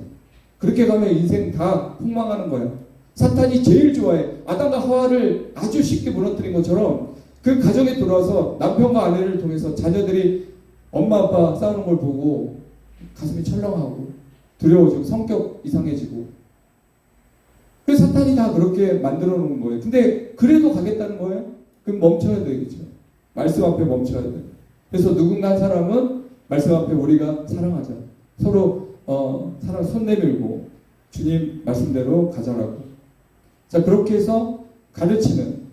[SPEAKER 2] 그렇게 가면 인생 다 폭망하는 거야. 사탄이 제일 좋아해. 아담과 하와를 아주 쉽게 무너뜨린 것처럼 그 가정에 들어와서 남편과 아내를 통해서 자녀들이 엄마 아빠 싸우는 걸 보고 가슴이 철렁하고 두려워지고 성격 이상해지고 그래서 사탄이 다 그렇게 만들어 놓은 거예요. 근데 그래도 가겠다는 거예요? 그럼 멈춰야 되겠죠. 말씀 앞에 멈춰야 돼요. 그래서 누군가 한 사람은 말씀 앞에 우리가 사랑하자. 서로 사랑 손 내밀고 주님 말씀대로 가자라고. 자 그렇게 해서 가르치는.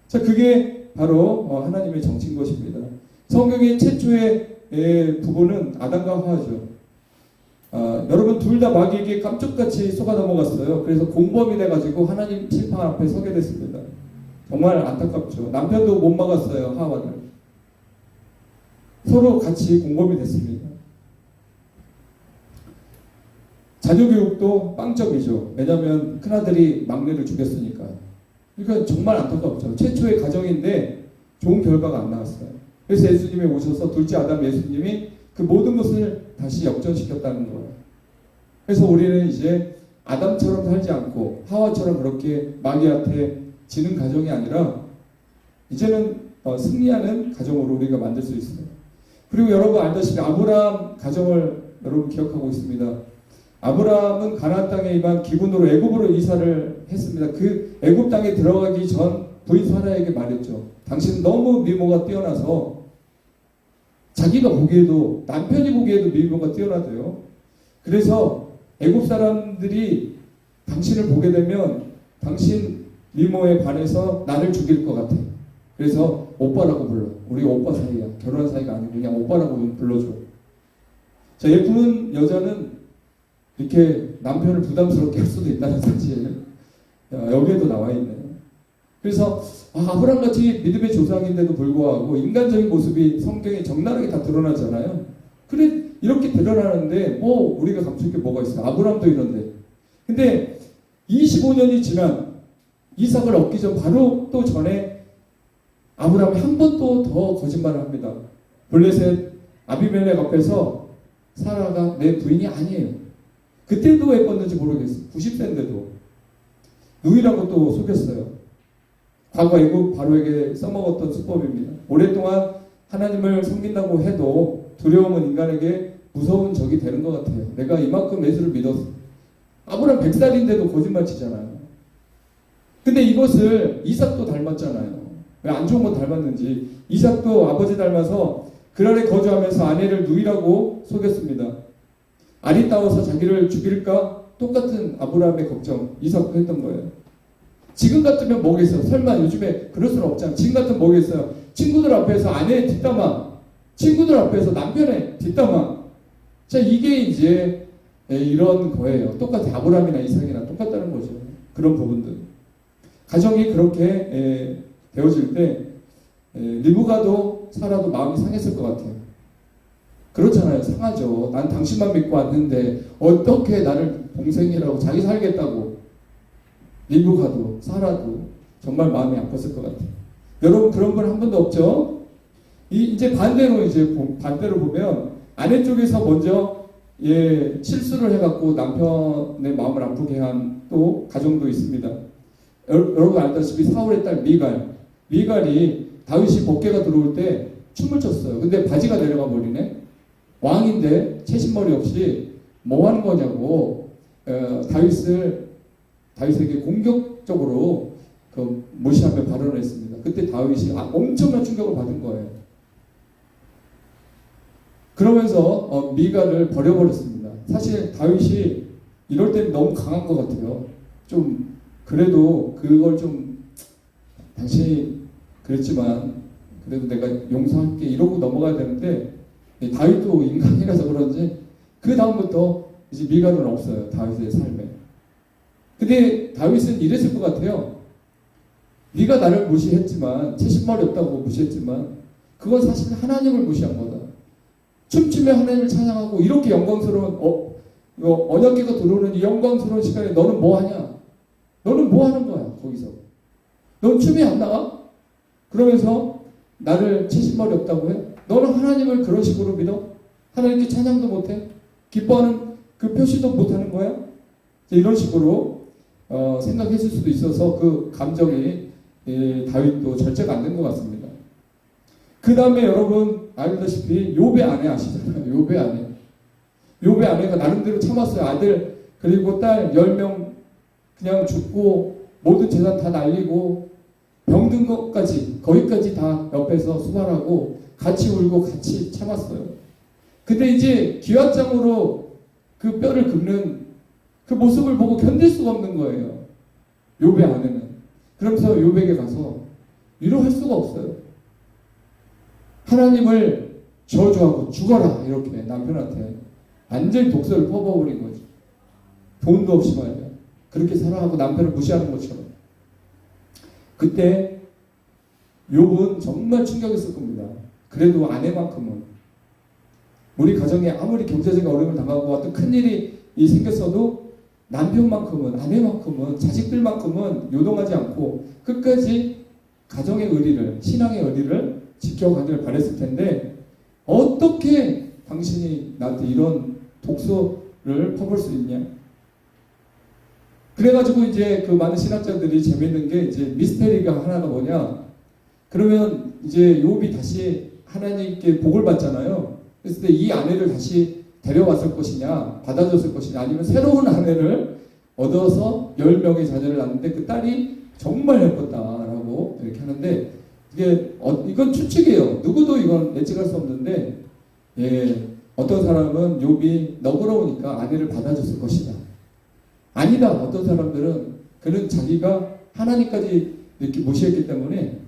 [SPEAKER 2] 자 그게 바로 하나님의 정치인 것입니다. 성경의 최초의 부부는 아담과 하와죠. 여러분 둘 다 마귀에게 깜짝같이 속아 넘어갔어요. 그래서 공범이 돼가지고 하나님 심판 앞에 서게 됐습니다. 정말 안타깝죠. 남편도 못 막았어요. 하와를. 서로 같이 공범이 됐습니다. 자녀 교육도 빵점이죠. 왜냐하면 큰아들이 막내를 죽였으니까. 그러니까 정말 안타깝죠. 최초의 가정인데 좋은 결과가 안 나왔어요. 그래서 예수님이 오셔서 둘째 아담 예수님이 그 모든 것을 다시 역전시켰다는 거예요. 그래서 우리는 이제 아담처럼 살지 않고 하와처럼 그렇게 마귀한테 지는 가정이 아니라 이제는 승리하는 가정으로 우리가 만들 수 있어요. 그리고 여러분 알다시피 아브라함 가정을 여러분 기억하고 있습니다. 아브라함은 가나안 땅에 임한 기근으로 애굽으로 이사를 했습니다. 그 애굽 땅에 들어가기 전 부인 사라에게 말했죠. 당신은 너무 미모가 뛰어나서 자기가 보기에도 남편이 보기에도 미모가 뛰어나대요. 그래서 애굽 사람들이 당신을 보게 되면 당신 미모에 반해서 나를 죽일 것 같아. 그래서 오빠라고 불러. 우리 오빠 사이야. 결혼한 사이가 아니고 그냥 오빠라고 불러줘. 자, 예쁜 여자는 이렇게 남편을 부담스럽게 할 수도 있다는 사실 여기에도 나와 있네요. 그래서 아브라함같이 믿음의 조상인데도 불구하고 인간적인 모습이 성경에 적나라하게 다 드러나잖아요. 그래 이렇게 드러나는데 뭐 우리가 감출 게 뭐가 있어요. 아브라함도 이런데. 근데 25년이 지난 이삭을 얻기 전 바로 또 전에 아브라함이 한 번 또 더 거짓말을 합니다. 블레셋 아비멜렉 앞에서 사라가 내 부인이 아니에요. 그때도 왜 껐는지 모르겠어요. 90세인데도 누이라고 또 속였어요. 과거 애굽 바로에게 써먹었던 수법입니다. 오랫동안 하나님을 섬긴다고 해도 두려움은 인간에게 무서운 적이 되는 것 같아요. 내가 이만큼 예수를 믿었어. 아브라함 100살인데도 거짓말 치잖아요. 근데 이것을 이삭도 닮았잖아요. 왜 안 좋은 건 닮았는지. 이삭도 아버지 닮아서 그랄에 거주하면서 아내를 누이라고 속였습니다. 아리따워서 자기를 죽일까? 똑같은 아브라함의 걱정 이삭도 했던 거예요. 지금 같으면 뭐겠어요? 설마 요즘에 그럴 수는 없잖아요. 지금 같으면 뭐겠어요? 친구들 앞에서 아내의 뒷담화, 친구들 앞에서 남편의 뒷담화. 자, 이게 이제 이런 거예요. 똑같아. 아브라함이나 이삭이나 똑같다는 거죠. 그런 부분들. 가정이 그렇게 되어질 때 리브가도 사라도 마음이 상했을 것 같아요. 그렇잖아요. 상하죠. 난 당신만 믿고 왔는데 어떻게 나를 동생이라고 자기 살겠다고. 리브가도 사라도 정말 마음이 아팠을 것 같아요. 여러분 그런 분 한 번도 없죠? 이제 반대로 보면 아내 쪽에서 먼저 실수를 해갖고 남편의 마음을 아프게 한 또 가정도 있습니다. 여러분 알다시피 사울의 딸 미갈이 다윗이 복개가 들어올 때 춤을 췄어요. 근데 바지가 내려가 버리네. 왕인데 채신머리 없이 뭐 하는 거냐고 다윗에게 공격적으로 무시하며 발언을 했습니다. 그때 다윗이 엄청난 충격을 받은 거예요. 그러면서 미갈을 버려버렸습니다. 사실 다윗이 이럴 때는 너무 강한 것 같아요. 좀 그래도 그걸 좀 당신이 그랬지만 그래도 내가 용서할게 이러고 넘어가야 되는데 다윗도 인간이라서 그런지 그 다음부터 이제 미갈은 없어요. 다윗의 삶에. 근데 다윗은 이랬을 것 같아요. 네가 나를 무시했지만 채신머리 없다고 무시했지만 그건 사실 하나님을 무시한 거다. 춤추며 하나님을 찬양하고 이렇게 영광스러운 언약궤가 들어오는 이 영광스러운 시간에 너는 뭐 하냐? 너는 뭐 하는 거야 거기서? 넌 춤이 안 나와? 그러면서 나를 채신머리 없다고 해? 너는 하나님을 그런 식으로 믿어? 하나님께 찬양도 못해? 기뻐하는 그 표시도 못하는 거야? 이런 식으로 생각했을 수도 있어서 그 감정이 다윗도 절제가 안 된 것 같습니다. 그 다음에 여러분 알다시피 욥의 아내 아시잖아요. 욥의 아내. 욥의 아내가 나름대로 참았어요. 아들 그리고 딸 10명 그냥 죽고 모든 재산 다 날리고 병든 것까지 거기까지 다 옆에서 수발하고 같이 울고 같이 참았어요. 근데 이제 기왓장으로 그 뼈를 긁는 그 모습을 보고 견딜 수가 없는 거예요. 욥의 아내는. 그러면서 욥에게 가서 위로할 수가 없어요. 하나님을 저주하고 죽어라 이렇게 남편한테 완전히 독서를 퍼부어버린 거지. 돈도 없이 말이야. 그렇게 살아가고 남편을 무시하는 것처럼. 그때 욥은 정말 충격했을 겁니다. 그래도 아내만큼은 우리 가정에 아무리 경제적인 어려움을 당하고 어떤 큰일이 생겼어도 남편만큼은 아내만큼은 자식들만큼은 요동하지 않고 끝까지 가정의 의리를 신앙의 의리를 지켜가길 바랬을 텐데 어떻게 당신이 나한테 이런 독소를 퍼볼 수 있냐? 그래가지고 이제 그 많은 신학자들이 재밌는 게 이제 미스테리가 하나가 뭐냐? 그러면 이제 욥이 다시 하나님께 복을 받잖아요. 그랬을 때 이 아내를 다시 데려왔을 것이냐, 받아줬을 것이냐, 아니면 새로운 아내를 얻어서 10명의 자녀를 낳는데 그 딸이 정말 예뻤다라고 이렇게 하는데 이게 이건 추측이에요. 누구도 이건 예측할 수 없는데 어떤 사람은 욥이 너그러우니까 아내를 받아줬을 것이다. 아니다. 어떤 사람들은 그는 자기가 하나님까지 이렇게 무시했기 때문에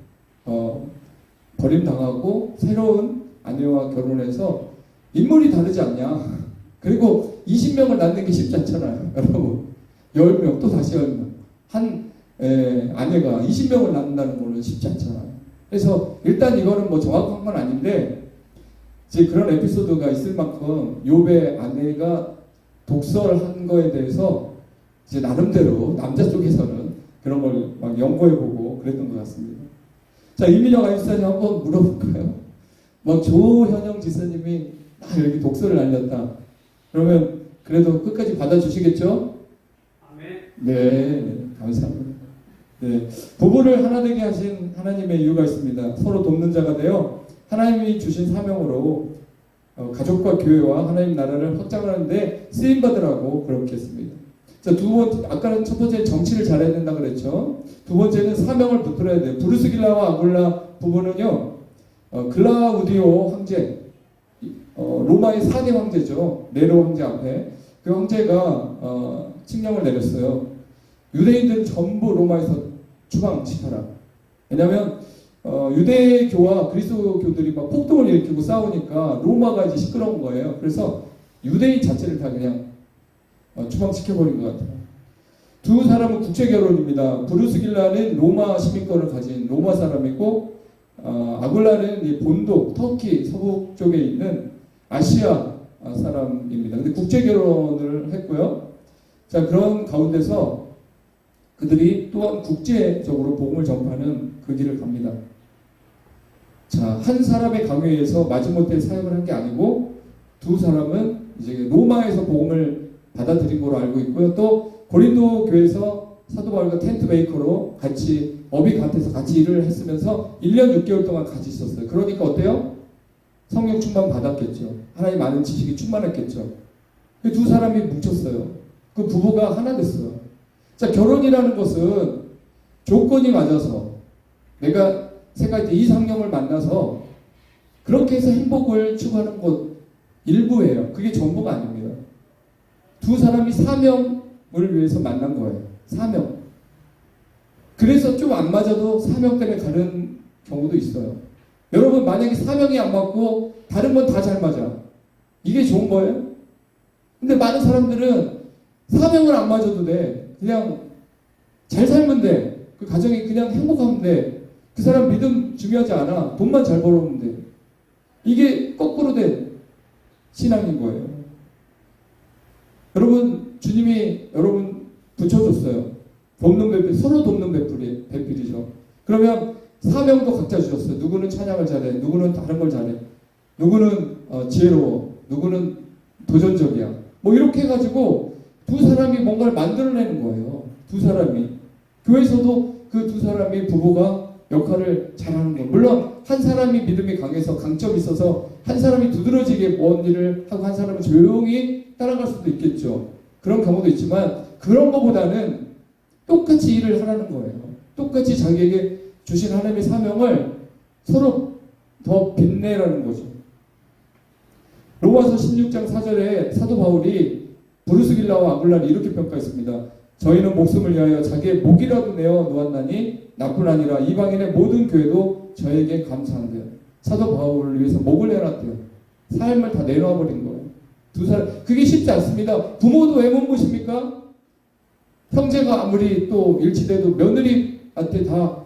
[SPEAKER 2] 버림당하고 새로운 아내와 결혼해서 인물이 다르지 않냐. 그리고 20명을 낳는 게 쉽지 않잖아요. 여러분 10명 또 다시 10명 한 아내가 20명을 낳는다는 거는 쉽지 않잖아요. 그래서 일단 이거는 뭐 정확한 건 아닌데 이제 그런 에피소드가 있을 만큼 욥의 아내가 독설한 거에 대해서 이제 나름대로 남자 쪽에서는 그런 걸 막 연구해보고 그랬던 것 같습니다. 자, 이민혁 아인슈타인 한번 물어볼까요? 막 조현영 지사님이 막 이렇게 독설을 날렸다. 그러면 그래도 끝까지 받아주시겠죠? 아멘. 네, 감사합니다. 네, 부부를 하나 되게 하신 하나님의 이유가 있습니다. 서로 돕는 자가 되어 하나님이 주신 사명으로 가족과 교회와 하나님 나라를 확장하는데 쓰임 받으라고 그렇게 했습니다. 자, 두 번째, 아까는 첫 번째 정치를 잘해야 된다 그랬죠. 두 번째는 사명을 붙들어야 돼요. 브루스길라와 아굴라 부부는요, 글라우디오 황제, 로마의 4대 황제죠. 네로 황제 앞에 그 황제가 칙령을 내렸어요. 유대인들은 전부 로마에서 추방시켜라. 왜냐하면 유대교와 그리스도교들이 막 폭동을 일으키고 싸우니까 로마가 이제 시끄러운 거예요. 그래서 유대인 자체를 다 그냥 추방시켜버린 것 같아요. 두 사람은 국제결혼입니다. 브루스길라는 로마 시민권을 가진 로마 사람이고 아굴라는 이 본도 터키 서북 쪽에 있는 아시아 사람입니다. 근데 국제결혼을 했고요. 자, 그런 가운데서 그들이 또한 국제적으로 복음을 전파하는 그 길을 갑니다. 자, 한 사람의 강요에 의해서 마지못해 사역을 한 게 아니고 두 사람은 이제 로마에서 복음을 받아들인 걸로 알고 있고요. 또 고린도 교회에서 사도 바울과 텐트 메이커로 같이 업이 같아서 같이 일을 했으면서 1년 6개월 동안 같이 있었어요. 그러니까 어때요? 성령 충만 받았겠죠. 하나님 아는 지식이 충만했겠죠. 두 사람이 뭉쳤어요. 그 부부가 하나 됐어요. 자, 결혼이라는 것은 조건이 맞아서 내가 생각할 때 이상형을 만나서 그렇게 해서 행복을 추구하는 것 일부예요. 그게 전부가 아닙니다. 두 사람이 사명을 위해서 만난 거예요. 사명. 그래서 좀 안 맞아도 사명 때문에 가는 경우도 있어요. 여러분 만약에 사명이 안 맞고 다른 건 다 잘 맞아. 이게 좋은 거예요? 근데 많은 사람들은 사명을 안 맞아도 돼. 그냥 잘 살면 돼. 그 가정이 그냥 행복하면 돼. 그 사람 믿음 중요하지 않아. 돈만 잘 벌어오면 돼. 이게 거꾸로 된 신앙인 거예요. 여러분, 주님이 여러분 붙여줬어요. 돕는 베풀, 서로 돕는 베풀이죠. 그러면 사명도 각자 주셨어요. 누구는 찬양을 잘해, 누구는 다른 걸 잘해, 누구는 지혜로워, 누구는 도전적이야. 뭐 이렇게 해가지고 두 사람이 뭔가를 만들어내는 거예요. 두 사람이. 교회에서도 그 두 사람이 부부가 역할을 잘하는 거예요. 물론 한 사람이 믿음이 강해서 강점이 있어서 한 사람이 두드러지게 뭔 일을 하고 한 사람은 조용히 따라갈 수도 있겠죠. 그런 경우도 있지만 그런 것보다는 똑같이 일을 하라는 거예요. 똑같이 자기에게 주신 하나님의 사명을 서로 더 빛내라는 거죠. 로마서 16장 4절에 사도 바울이 브루스길라와 아굴라를 이렇게 평가했습니다. 저희는 목숨을 위하여 자기의 목이라도 내어 놓았나니 나뿐 아니라 이방인의 모든 교회도 저에게 감사한대요. 사도 바울을 위해서 목을 내놨대요. 삶을 다 내놔버린 거예요. 두 사람, 그게 쉽지 않습니다. 부모도 왜 못 보십니까? 형제가 아무리 또 일치돼도 며느리한테 다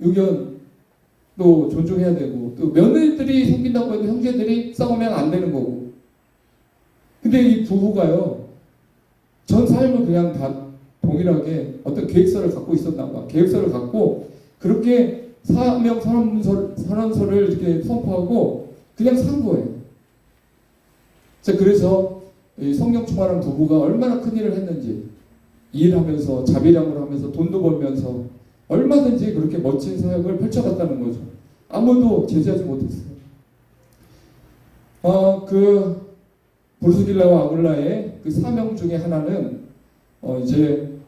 [SPEAKER 2] 의견 또 존중해야 되고, 또 며느리들이 생긴다고 해도 형제들이 싸우면 안 되는 거고. 근데 이 부부가요, 전 삶을 그냥 다 동일하게 어떤 계획서를 갖고 있었나 봐. 계획서를 갖고 그렇게 사명 선언서를 이렇게 선포하고 그냥 산 거예요. 자, 그래서 이 성령 충만한 부부가 얼마나 큰 일을 했는지, 일하면서 자비량으로 하면서 돈도 벌면서 얼마든지 그렇게 멋진 사역을 펼쳐갔다는 거죠. 아무도 제지하지 못했어요. 그 브루스길라와 아굴라의 그 사명 중에 하나는 이제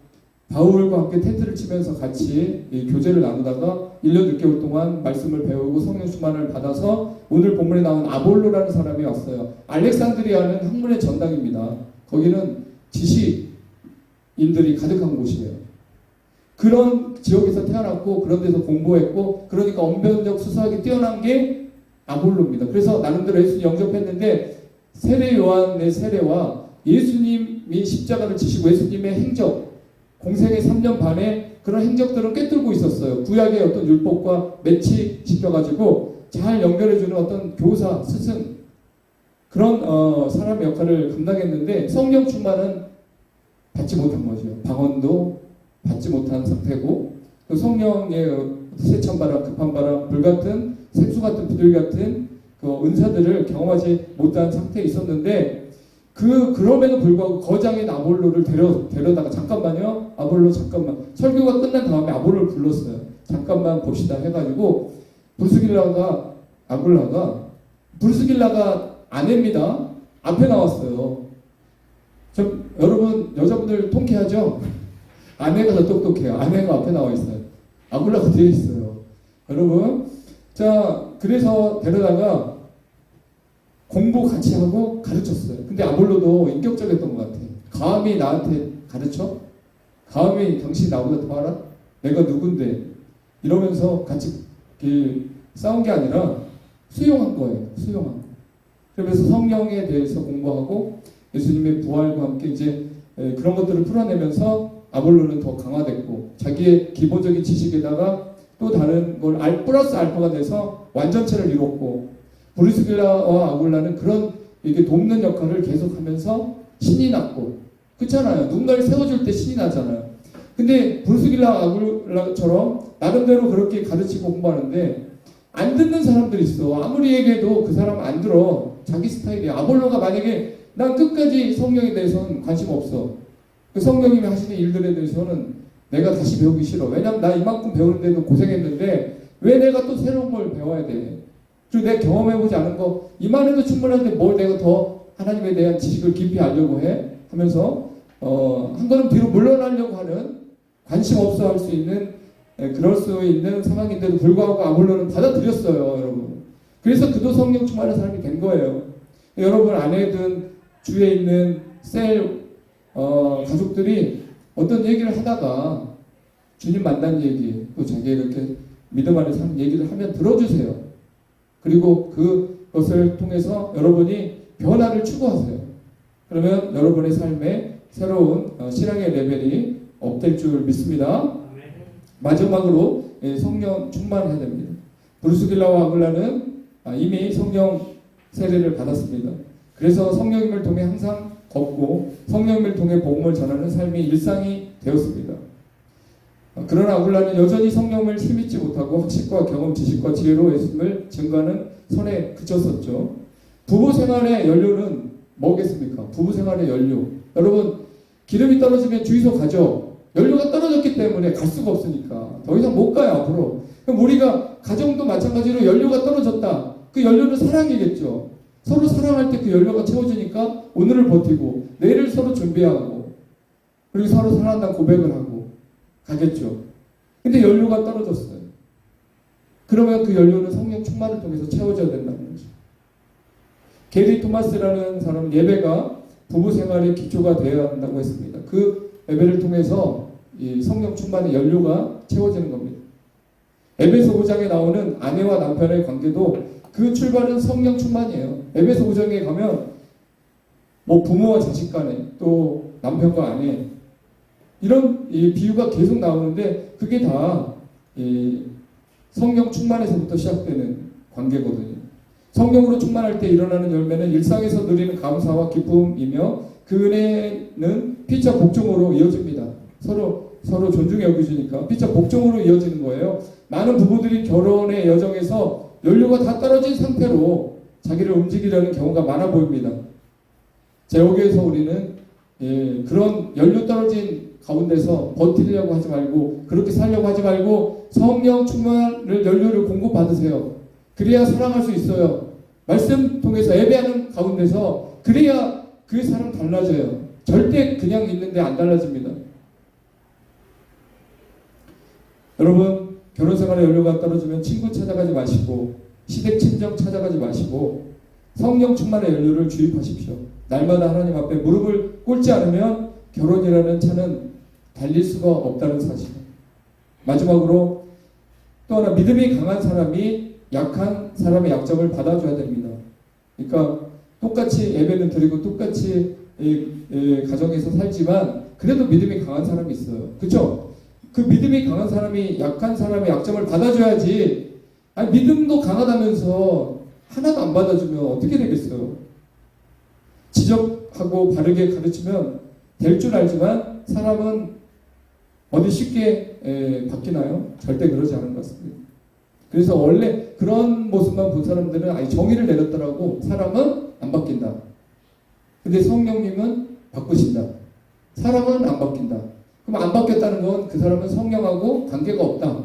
[SPEAKER 2] 바울과 함께 텐트를 치면서 같이 교제를 나누다가 1년 6개월 동안 말씀을 배우고 성령 충만을 받아서 오늘 본문에 나온 아볼로라는 사람이 왔어요. 알렉산드리아는 학문의 전당입니다. 거기는 지식인들이 가득한 곳이에요. 그런 지역에서 태어났고 그런 데서 공부했고 그러니까 언변적 수사학이 뛰어난 게 아볼로입니다. 그래서 나름대로 예수님 영접했는데 세례 요한의 세례와 예수님이 십자가를 지시고 예수님의 행적, 공생의 3년 반에 그런 행적들을 꿰뚫고 있었어요. 구약의 어떤 율법과 매치시켜가지고 잘 연결해주는 어떤 교사, 스승, 그런 사람의 역할을 감당했는데 성령 충만은 받지 못한 거죠. 방언도 받지 못한 상태고, 또 성령의 세찬 바람, 급한 바람, 불같은 생수 같은 비둘기 같은 그 은사들을 경험하지 못한 상태에 있었는데, 그럼에도 불구하고 거장인 아볼로를 데려다가 잠깐만요. 아볼로 잠깐만. 설교가 끝난 다음에 아볼로를 불렀어요. 잠깐만 봅시다 해가지고 브루스길라가 아내입니다. 앞에 나왔어요. 여러분 여자분들 통쾌하죠? 아내가 더 똑똑해요. 아내가 앞에 나와 있어요. 아굴라가 뒤에 있어요. 여러분, 자 그래서 데려다가 공부 같이 하고 가르쳤어요. 근데 아볼로도 인격적이었던 것 같아요. 감히 나한테 가르쳐? 감히 당신 나보다 더 알아? 내가 누군데? 이러면서 같이 싸운 게 아니라 수용한 거예요. 수용한 거. 그러면서 성령에 대해서 공부하고 예수님의 부활과 함께 이제 그런 것들을 풀어내면서 아볼로는 더 강화됐고 자기의 기본적인 지식에다가 또 다른 걸 플러스 알파가 돼서 완전체를 이뤘고, 브루스길라와 아굴라는 그런 이렇게 돕는 역할을 계속하면서 신이 났고, 그렇잖아요. 누군가를 세워줄 때 신이 나잖아요. 근데 브루스길라 아굴라처럼 나름대로 그렇게 가르치고 공부하는데 안 듣는 사람들이 있어. 아무리 얘기해도 그 사람 안 들어. 자기 스타일이야. 아볼로가 만약에 난 끝까지 성령에 대해서는 관심 없어. 그 성령님이 하시는 일들에 대해서는 내가 다시 배우기 싫어. 왜냐면 나 이만큼 배우는데도 고생했는데 왜 내가 또 새로운 걸 배워야 돼? 그리고 내가 경험해보지 않은 거 이만해도 충분한데 뭘 내가 더 하나님에 대한 지식을 깊이 알려고 해? 하면서 한 걸음 뒤로 물러나려고 하는, 관심 없어 할 수 있는, 그럴 수 있는 상황인데도 불구하고 아볼로는 받아들였어요, 여러분. 그래서 그도 성령 충만한 사람이 된 거예요. 여러분 안에든 주위에 있는 가족들이 어떤 얘기를 하다가 주님 만난 얘기, 또 자기 이렇게 믿음 안에 사는 얘기를 하면 들어주세요. 그리고 그것을 통해서 여러분이 변화를 추구하세요. 그러면 여러분의 삶에 새로운 신앙의 레벨이 업될 줄 믿습니다. 마지막으로 성령 충만해야 됩니다. 브루스길라와 아굴라는 이미 성령 세례를 받았습니다. 그래서 성령님을 통해 항상 걷고 성령님을 통해 복음을 전하는 삶이 일상이 되었습니다. 그러나 아굴라는 여전히 성령을 힘입지 못하고 학식과 경험, 지식과 지혜로 예수님을 증거하는 선에 그쳤었죠. 부부 생활의 연료는 뭐겠습니까? 부부 생활의 연료. 여러분, 기름이 떨어지면 주유소 가죠. 연료가 떨어졌기 때문에 갈 수가 없으니까 더 이상 못 가요, 앞으로. 그럼 우리가 가정도 마찬가지로 연료가 떨어졌다. 그 연료는 사랑이겠죠. 서로 사랑할 때 그 연료가 채워지니까 오늘을 버티고 내일을 서로 준비하고 그리고 서로 사랑한다는 고백을 하고 가겠죠. 근데 연료가 떨어졌어요. 그러면 그 연료는 성령 충만을 통해서 채워져야 된다는 거죠. 게리 토마스라는 사람은 예배가 부부 생활의 기초가 되어야 한다고 했습니다. 그 예배를 통해서 이 성령 충만의 연료가 채워지는 겁니다. 에베소 5장에 나오는 아내와 남편의 관계도 그 출발은 성령 충만이에요. 에베소 5장에 가면 뭐 부모와 자식 간에 또 남편과 아내 이런 이 비유가 계속 나오는데 그게 다 이 성령 충만에서부터 시작되는 관계거든요. 성령으로 충만할 때 일어나는 열매는 일상에서 누리는 감사와 기쁨이며 그 은혜는 피차 복종으로 이어집니다. 서로 존중해 여기주니까 피차 복종으로 이어지는 거예요. 많은 부부들이 결혼의 여정에서 연료가 다 떨어진 상태로 자기를 움직이려는 경우가 많아 보입니다. 여기에서 우리는 그런 연료 떨어진 가운데서 버티려고 하지 말고 그렇게 살려고 하지 말고 성령 충만을 연료를 공급받으세요. 그래야 사랑할 수 있어요. 말씀 통해서 예배하는 가운데서 그래야 그 사람 달라져요. 절대 그냥 있는데 안 달라집니다. 여러분, 결혼생활에 연료가 떨어지면 친구 찾아가지 마시고 시댁 친정 찾아가지 마시고 성령 충만의 연료를 주입하십시오. 날마다 하나님 앞에 무릎을 꿇지 않으면 결혼이라는 차는 달릴 수가 없다는 사실. 마지막으로 또 하나, 믿음이 강한 사람이 약한 사람의 약점을 받아줘야 됩니다. 그러니까 똑같이 예배는 드리고 똑같이 가정에서 살지만 그래도 믿음이 강한 사람이 있어요. 그렇죠? 그 믿음이 강한 사람이 약한 사람의 약점을 받아줘야지. 아니, 믿음도 강하다면서 하나도 안 받아주면 어떻게 되겠어요? 지적하고 바르게 가르치면 될 줄 알지만 사람은 어디 쉽게 바뀌나요? 절대 그러지 않은 것 같습니다. 그래서 원래 그런 모습만 본 사람들은 아니 정의를 내렸더라고. 사람은 안 바뀐다. 근데 성령님은 바꾸신다. 사람은 안 바뀐다. 그럼 안 바뀌었다는 건 그 사람은 성령하고 관계가 없다.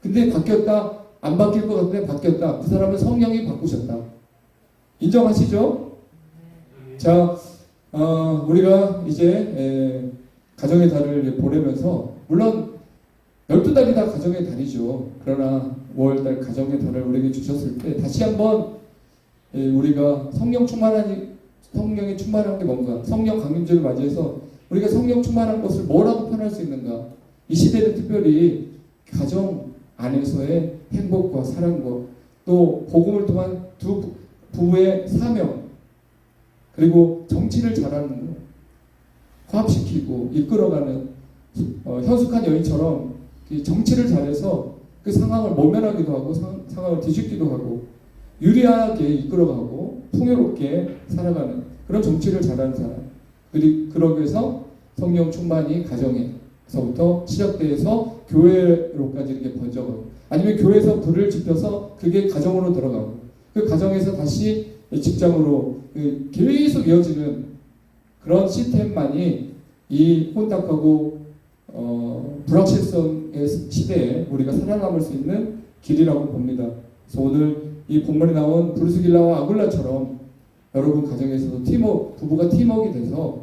[SPEAKER 2] 근데 바뀌었다. 안 바뀔 것 같은데 바뀌었다. 그 사람은 성령이 바꾸셨다. 인정하시죠? 자, 우리가 이제 가정의 달을 보내면서 물론 12달이 다 가정의 달이죠. 그러나 5월달 가정의 달을 우리에게 주셨을 때 다시 한번 우리가 성령이 충만한 게 뭔가, 성령 강림주를 맞이해서 우리가 성령 충만한 것을 뭐라고 표현할 수 있는가. 이 시대는 특별히 가정 안에서의 행복과 사랑과 또 복음을 통한 두 부부의 사명 그리고 정치를 잘하는 것, 화합시키고 이끌어가는 현숙한 여인처럼 정치를 잘해서 그 상황을 모면하기도 하고 상황을 뒤집기도 하고 유리하게 이끌어가고 풍요롭게 살아가는 그런 정치를 잘하는 사람. 그러기 위해서 성령 충만이 가정에서부터 시작돼서 교회로까지 이렇게 번져가고 아니면 교회에서 불을 지펴서 그게 가정으로 들어가고 그 가정에서 다시 직장으로 계속 이어지는 그런 시스템만이 이 혼탁하고 불확실성의 시대에 우리가 살아남을 수 있는 길이라고 봅니다. 그래서 오늘 이 본문에 나온 브루스길라와 아굴라처럼 여러분 가정에서도 부부가 팀워크가 돼서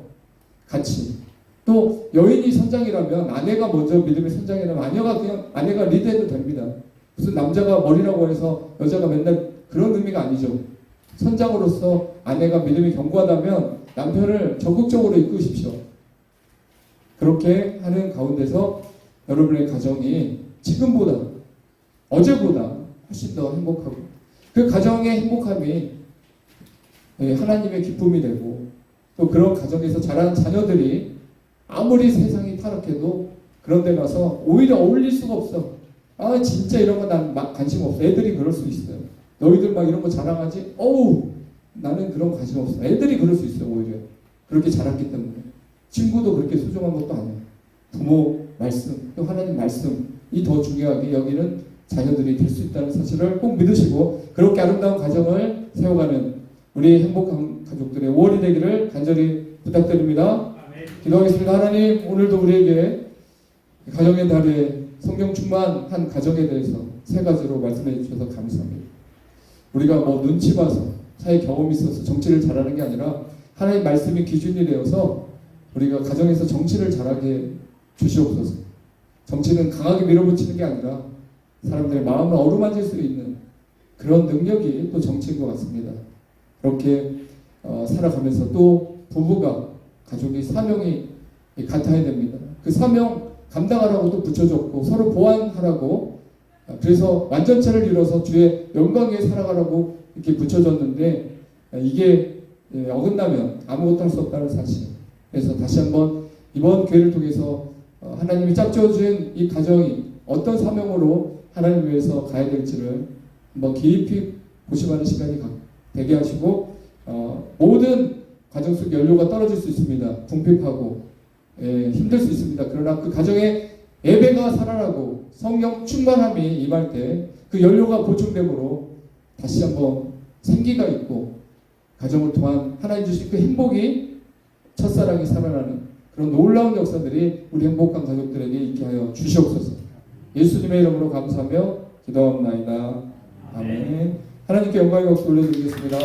[SPEAKER 2] 같이 또 여인이 선장이라면 아내가 먼저 믿음의 선장이라면 아내가 리드해도 됩니다. 무슨 남자가 머리라고 해서 여자가 맨날 그런 의미가 아니죠. 선장으로서 아내가 믿음이 견고하다면 남편을 적극적으로 이끄십시오. 그렇게 하는 가운데서 여러분의 가정이 지금보다 어제보다 훨씬 더 행복하고 그 가정의 행복함이 하나님의 기쁨이 되고 또 그런 가정에서 자란 자녀들이 아무리 세상이 타락해도 그런 데 가서 오히려 어울릴 수가 없어. 아 진짜 이런 거 난 관심 없어. 애들이 그럴 수 있어요. 너희들 막 이런 거 자랑하지? 어우 나는 그런 거 관심 없어. 애들이 그럴 수 있어요. 오히려 그렇게 자랐기 때문에. 친구도 그렇게 소중한 것도 아니에요. 부모 말씀 또 하나님 말씀이 더 중요하게 여기는 자녀들이 될 수 있다는 사실을 꼭 믿으시고 그렇게 아름다운 가정을 세워가는 우리 행복한 가족들의 5월이 되기를 간절히 부탁드립니다. 기도하겠습니다. 하나님 오늘도 우리에게 가정의 달에 성경 충만한 가정에 대해서 세 가지로 말씀해 주셔서 감사합니다. 우리가 뭐 눈치 봐서 사회 경험이 있어서 정치를 잘하는 게 아니라 하나님 말씀이 기준이 되어서 우리가 가정에서 정치를 잘하게 주시옵소서. 정치는 강하게 밀어붙이는 게 아니라 사람들의 마음을 어루만질 수 있는 그런 능력이 또 정치인 것 같습니다. 그렇게 살아가면서 또 부부가 가족이 사명이 같아야 됩니다. 그 사명 감당하라고 또 붙여줬고 서로 보완하라고 그래서 완전체를 이뤄서 주의 영광 위에 살아가라고 이렇게 붙여줬는데 이게 어긋나면 아무것도 할 수 없다는 사실. 그래서 다시 한번 이번 기회를 통해서 하나님이 짝지어준 이 가정이 어떤 사명으로 하나님 위해서 가야 될지를 한번 깊이 고심하는 시간이 되게 하시고 모든 가정 속 연료가 떨어질 수 있습니다. 궁핍하고 힘들 수 있습니다. 그러나 그 가정에 예배가 살아나고 성령 충만함이 임할 때 그 연료가 보충됨으로 다시 한번 생기가 있고 가정을 통한 하나님 주신 그 행복이 첫사랑이 살아나는 그런 놀라운 역사들이 우리 행복한 가족들에게 있게 하여 주시옵소서. 예수님의 이름으로 감사하며 기도합나이다. 아멘. 하나님께 영광의 박수 올려드리겠습니다.